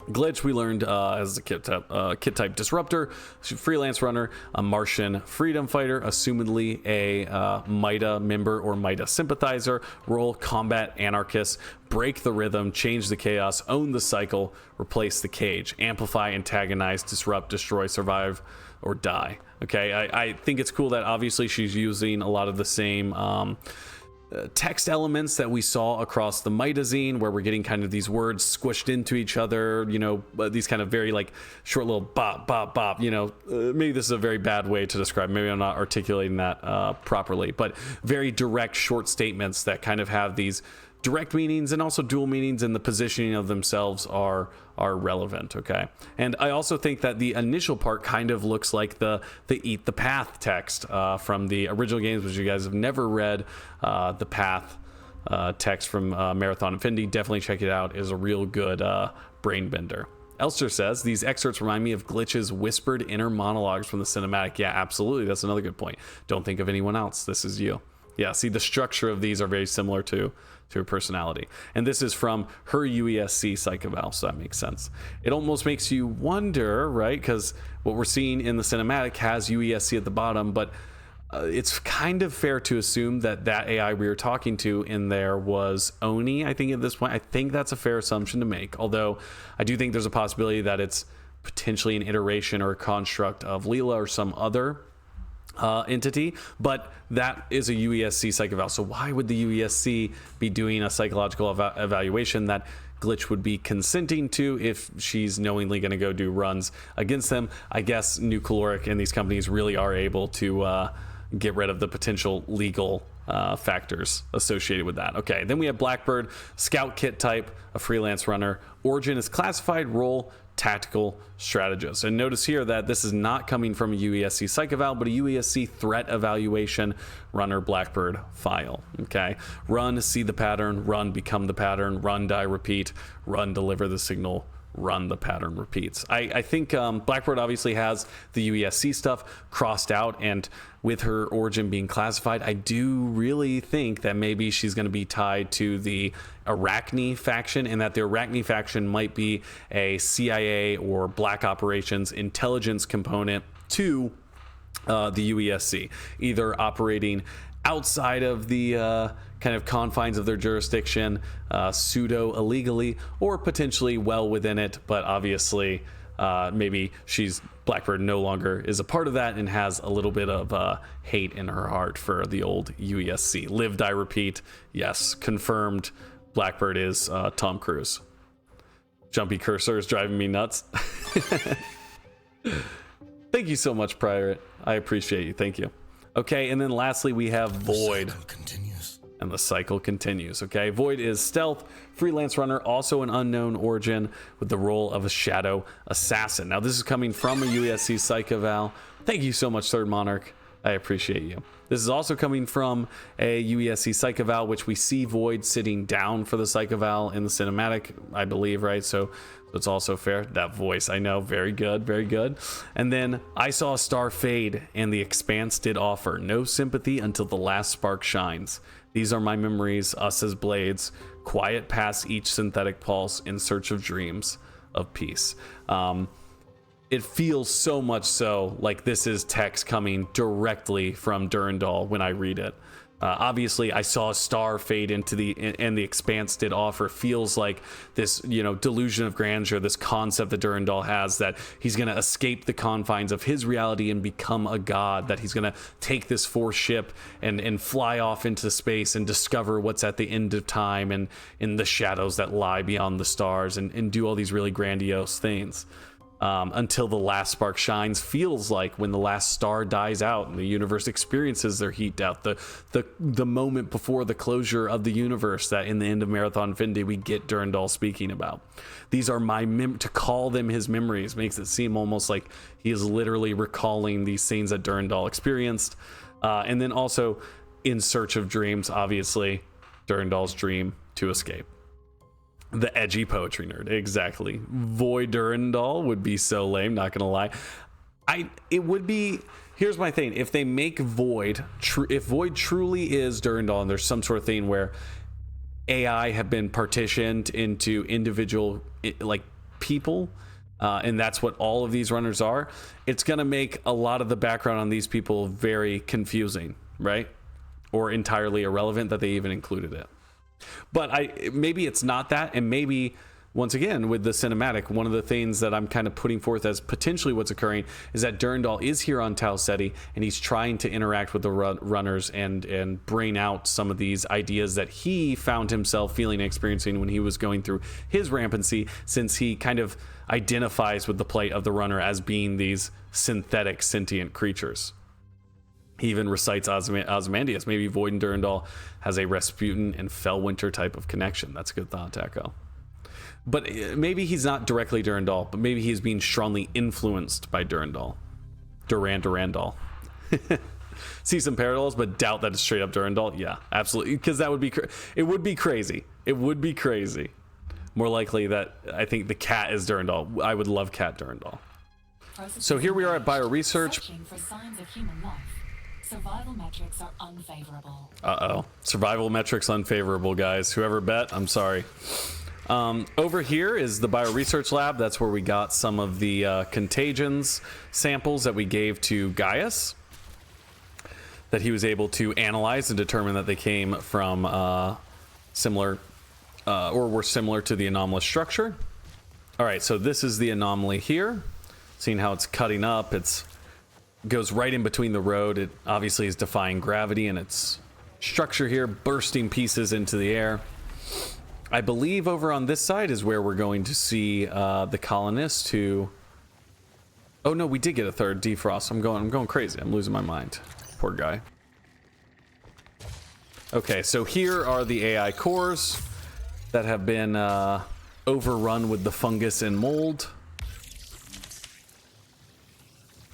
Glitch, we learned as a kit type disruptor, freelance runner, a Martian freedom fighter, assumedly a MITA member or MITA sympathizer, role combat anarchist, break the rhythm, change the chaos, own the cycle, replace the cage, amplify, antagonize, disrupt, destroy, survive, or die. Okay, I think it's cool that obviously she's using a lot of the same text elements that we saw across the Mitazine, where we're getting kind of these words squished into each other, these kind of very like short little bop, bop, bop, maybe this is a very bad way to describe, maybe I'm not articulating that properly, but very direct short statements that kind of have these direct meanings and also dual meanings, and the positioning of themselves are relevant. Okay, and I also think that the initial part kind of looks like the eat the path text from the original games, which you guys have never read. The path text from Marathon Infinity, definitely check it out. It is a real good brain bender. Elster says, these excerpts remind me of Glitch's whispered inner monologues from the cinematic. Yeah, absolutely, that's another good point. Don't think of anyone else, this is you. Yeah, see, the structure of these are very similar to her personality. And this is from her UESC psych eval, so that makes sense. It almost makes you wonder, right? Because what we're seeing in the cinematic has UESC at the bottom, but it's kind of fair to assume that AI we were talking to in there was Oni, I think, at this point. I think that's a fair assumption to make, although I do think there's a possibility that it's potentially an iteration or a construct of Leela or some other entity, but that is a UESC psych eval. So why would the UESC be doing a psychological evaluation that Glitch would be consenting to if she's knowingly going to go do runs against them? I guess Nucaloric and these companies really are able to get rid of the potential legal factors associated with that. Okay, then we have Blackbird, scout kit type, a freelance runner. Origin is classified, role tactical strategist. And notice here that this is not coming from a UESC psych eval, but a UESC threat evaluation runner Blackbird file. Okay, run, see the pattern, run, become the pattern, run, die, repeat, run, deliver the signal, run, the pattern repeats. I think Blackbird obviously has the UESC stuff crossed out, and with her origin being classified, I do really think that maybe she's going to be tied to the Arachne faction, and that the Arachne faction might be a CIA or Black Operations intelligence component to the UESC, either operating outside of the kind of confines of their jurisdiction, pseudo illegally, or potentially well within it, but obviously maybe Blackbird no longer is a part of that and has a little bit of hate in her heart for the old UESC. Live, die, repeat. Yes, confirmed. Blackbird is Tom Cruise. Jumpy cursor is driving me nuts. Thank you so much, Pirate. I appreciate you. Thank you. Okay, and then lastly we have Void. Cycle continues. And the cycle continues. Okay, Void is stealth, freelance runner, also an unknown origin with the role of a shadow assassin. Now this is coming from a UESC Psych Eval. Thank you so much, Third Monarch. I appreciate you. This is also coming from a UESC Psych Eval, which we see Void sitting down for the Psych Eval in the cinematic, I believe, right? So it's also fair. That voice, I know, very good, very good. And then I saw a star fade, and the expanse did offer no sympathy until the last spark shines. These are my memories, us as blades, quiet past each synthetic pulse in search of dreams of peace. It feels so much so like this is text coming directly from Durandal when I read it. Obviously, I saw a star fade into and the expanse did offer. Feels like this, delusion of grandeur, this concept that Durandal has that he's going to escape the confines of his reality and become a god, that he's going to take this force ship and fly off into space and discover what's at the end of time and in the shadows that lie beyond the stars and do all these really grandiose things. Until the last spark shines, feels like when the last star dies out and the universe experiences their heat death, the moment before the closure of the universe that in the end of Marathon Infinity we get Durandal speaking about. These are to call them his memories makes it seem almost like he is literally recalling these scenes that Durandal experienced. And then also in search of dreams, obviously Durandal's dream to escape. The edgy poetry nerd, exactly. Void Durandal would be so lame, not gonna lie. It would be. Here's my thing: if they make Void, if Void truly is Durandal, and there's some sort of thing where AI have been partitioned into individual people, and that's what all of these runners are, it's gonna make a lot of the background on these people very confusing, right? Or entirely irrelevant that they even included it. But maybe it's not that, and maybe once again with the cinematic, one of the things that I'm kind of putting forth as potentially what's occurring is that Durandal is here on Tau Ceti and he's trying to interact with the runners and bring out some of these ideas that he found himself feeling and experiencing when he was going through his rampancy, since he kind of identifies with the plight of the runner as being these synthetic sentient creatures. He even recites Ozymandias. Maybe Void and Durandal has a Rasputin and Fellwinter type of connection. That's a good thought, Taco. But maybe he's not directly Durandal, but maybe he's being strongly influenced by Durandal. Durandal. See some parallels, but doubt that it's straight up Durandal. Yeah, absolutely. Because that would be it would be crazy. It would be crazy. More likely that I think the cat is Durandal. I would love Cat Durandal. So here we are at bioresearch. Searching for signs of human life. Survival metrics are unfavorable. Uh-oh. Survival metrics unfavorable, guys. Whoever bet, I'm sorry. Over here is the bioresearch lab. That's where we got some of the contagions samples that we gave to Gaius, that he was able to analyze and determine that they came from similar or were similar to the anomalous structure. All right, so this is the anomaly here. Seeing how it's cutting up, it's goes right in between the road. It obviously is defying gravity and its structure here, bursting pieces into the air. I believe over on this side is where we're going to see the colonists who... Oh no, we did get a third defrost. I'm going crazy. I'm losing my mind. Poor guy. Okay, so here are the AI cores that have been overrun with the fungus and mold.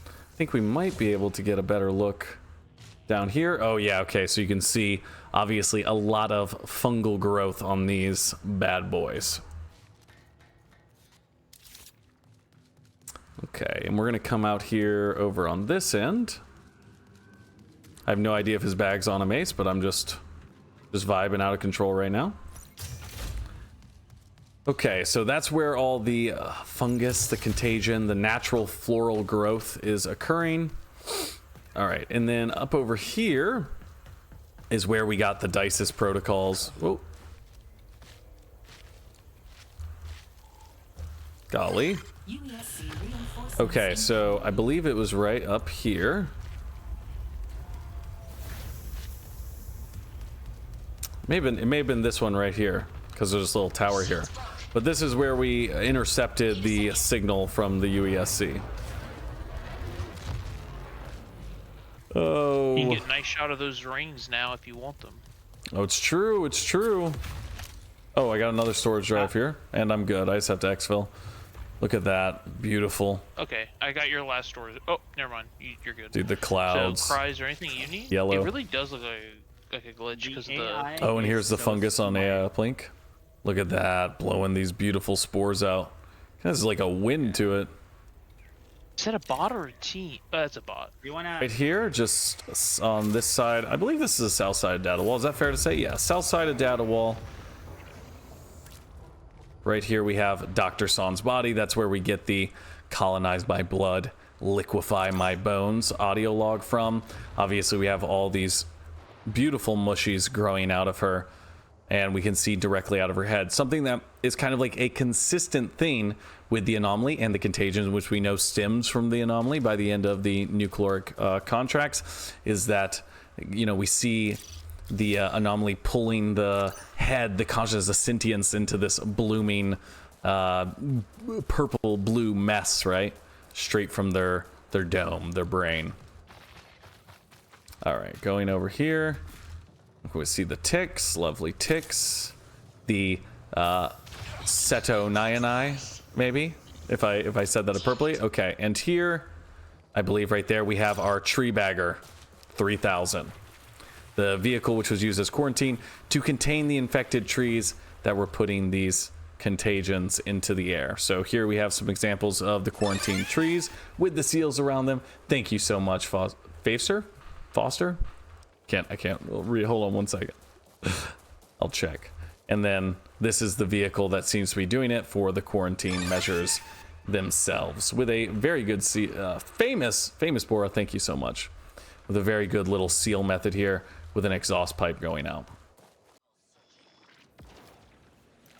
I think we might be able to get a better look down here. Oh yeah, okay, so you can see obviously a lot of fungal growth on these bad boys. Okay, and we're gonna come out here over on this end. I have no idea if his bag's on a mace, but I'm just vibing out of control right now. Okay, so that's where all the fungus, the contagion, the natural floral growth is occurring. All right, and then up over here is where we got the Dices protocols. Whoa. Golly. Okay, so I believe it was right up here. It may have been this one right here, because there's this little tower here. But this is where we intercepted the signal from the UESC. Oh. You can get a nice shot of those rings now if you want them. Oh, it's true. It's true. Oh, I got another storage drive here, and I'm good. I just have to exfil. Look at that. Beautiful. Okay, I got your last storage. Oh, never mind. You're good. Dude, the clouds. So, cries or anything you need? Yellow. It really does look like a glitch because of the... Oh, and here's the fungus on a plink. Look at that. Blowing these beautiful spores out. There's like a wind to it. Is that a bot or a team? Oh, that's a bot. Right here, just on this side. I believe this is the south side of data wall. Is that fair to say? Yeah, south side of data wall. Right here we have Dr. Son's body. That's where we get the colonized by blood, liquefy my bones audio log from. Obviously we have all these beautiful mushies growing out of her, and we can see directly out of her head. Something that is kind of like a consistent thing with the anomaly and the contagion, which we know stems from the anomaly by the end of the Nucaloric contracts, is that, you know, we see the anomaly pulling the head, the consciousness, the sentience into this blooming purple blue mess, right? Straight from their dome, their brain. All right, going over here, we see the ticks, lovely ticks. The Cetonionai, maybe, if I said that appropriately. Okay, and here, I believe right there we have our tree bagger, 3000. The vehicle which was used as quarantine to contain the infected trees that were putting these contagions into the air. So here we have some examples of the quarantine trees with the seals around them. Thank you so much, Foster? I can't read. Hold on one second. I'll check. And then this is the vehicle that seems to be doing it for the quarantine measures themselves with a very good famous Bora. Thank you so much. With a very good little seal method here with an exhaust pipe going out.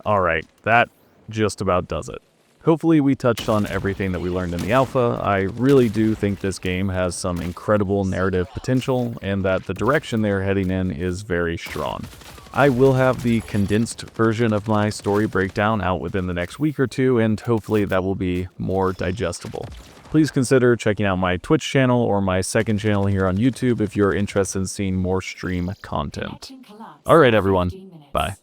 Alright, that just about does it. Hopefully we touched on everything that we learned in the alpha. I really do think this game has some incredible narrative potential, and that the direction they're heading in is very strong. I will have the condensed version of my story breakdown out within the next week or two, and hopefully that will be more digestible. Please consider checking out my Twitch channel or my second channel here on YouTube if you're interested in seeing more stream content. Alright everyone, bye.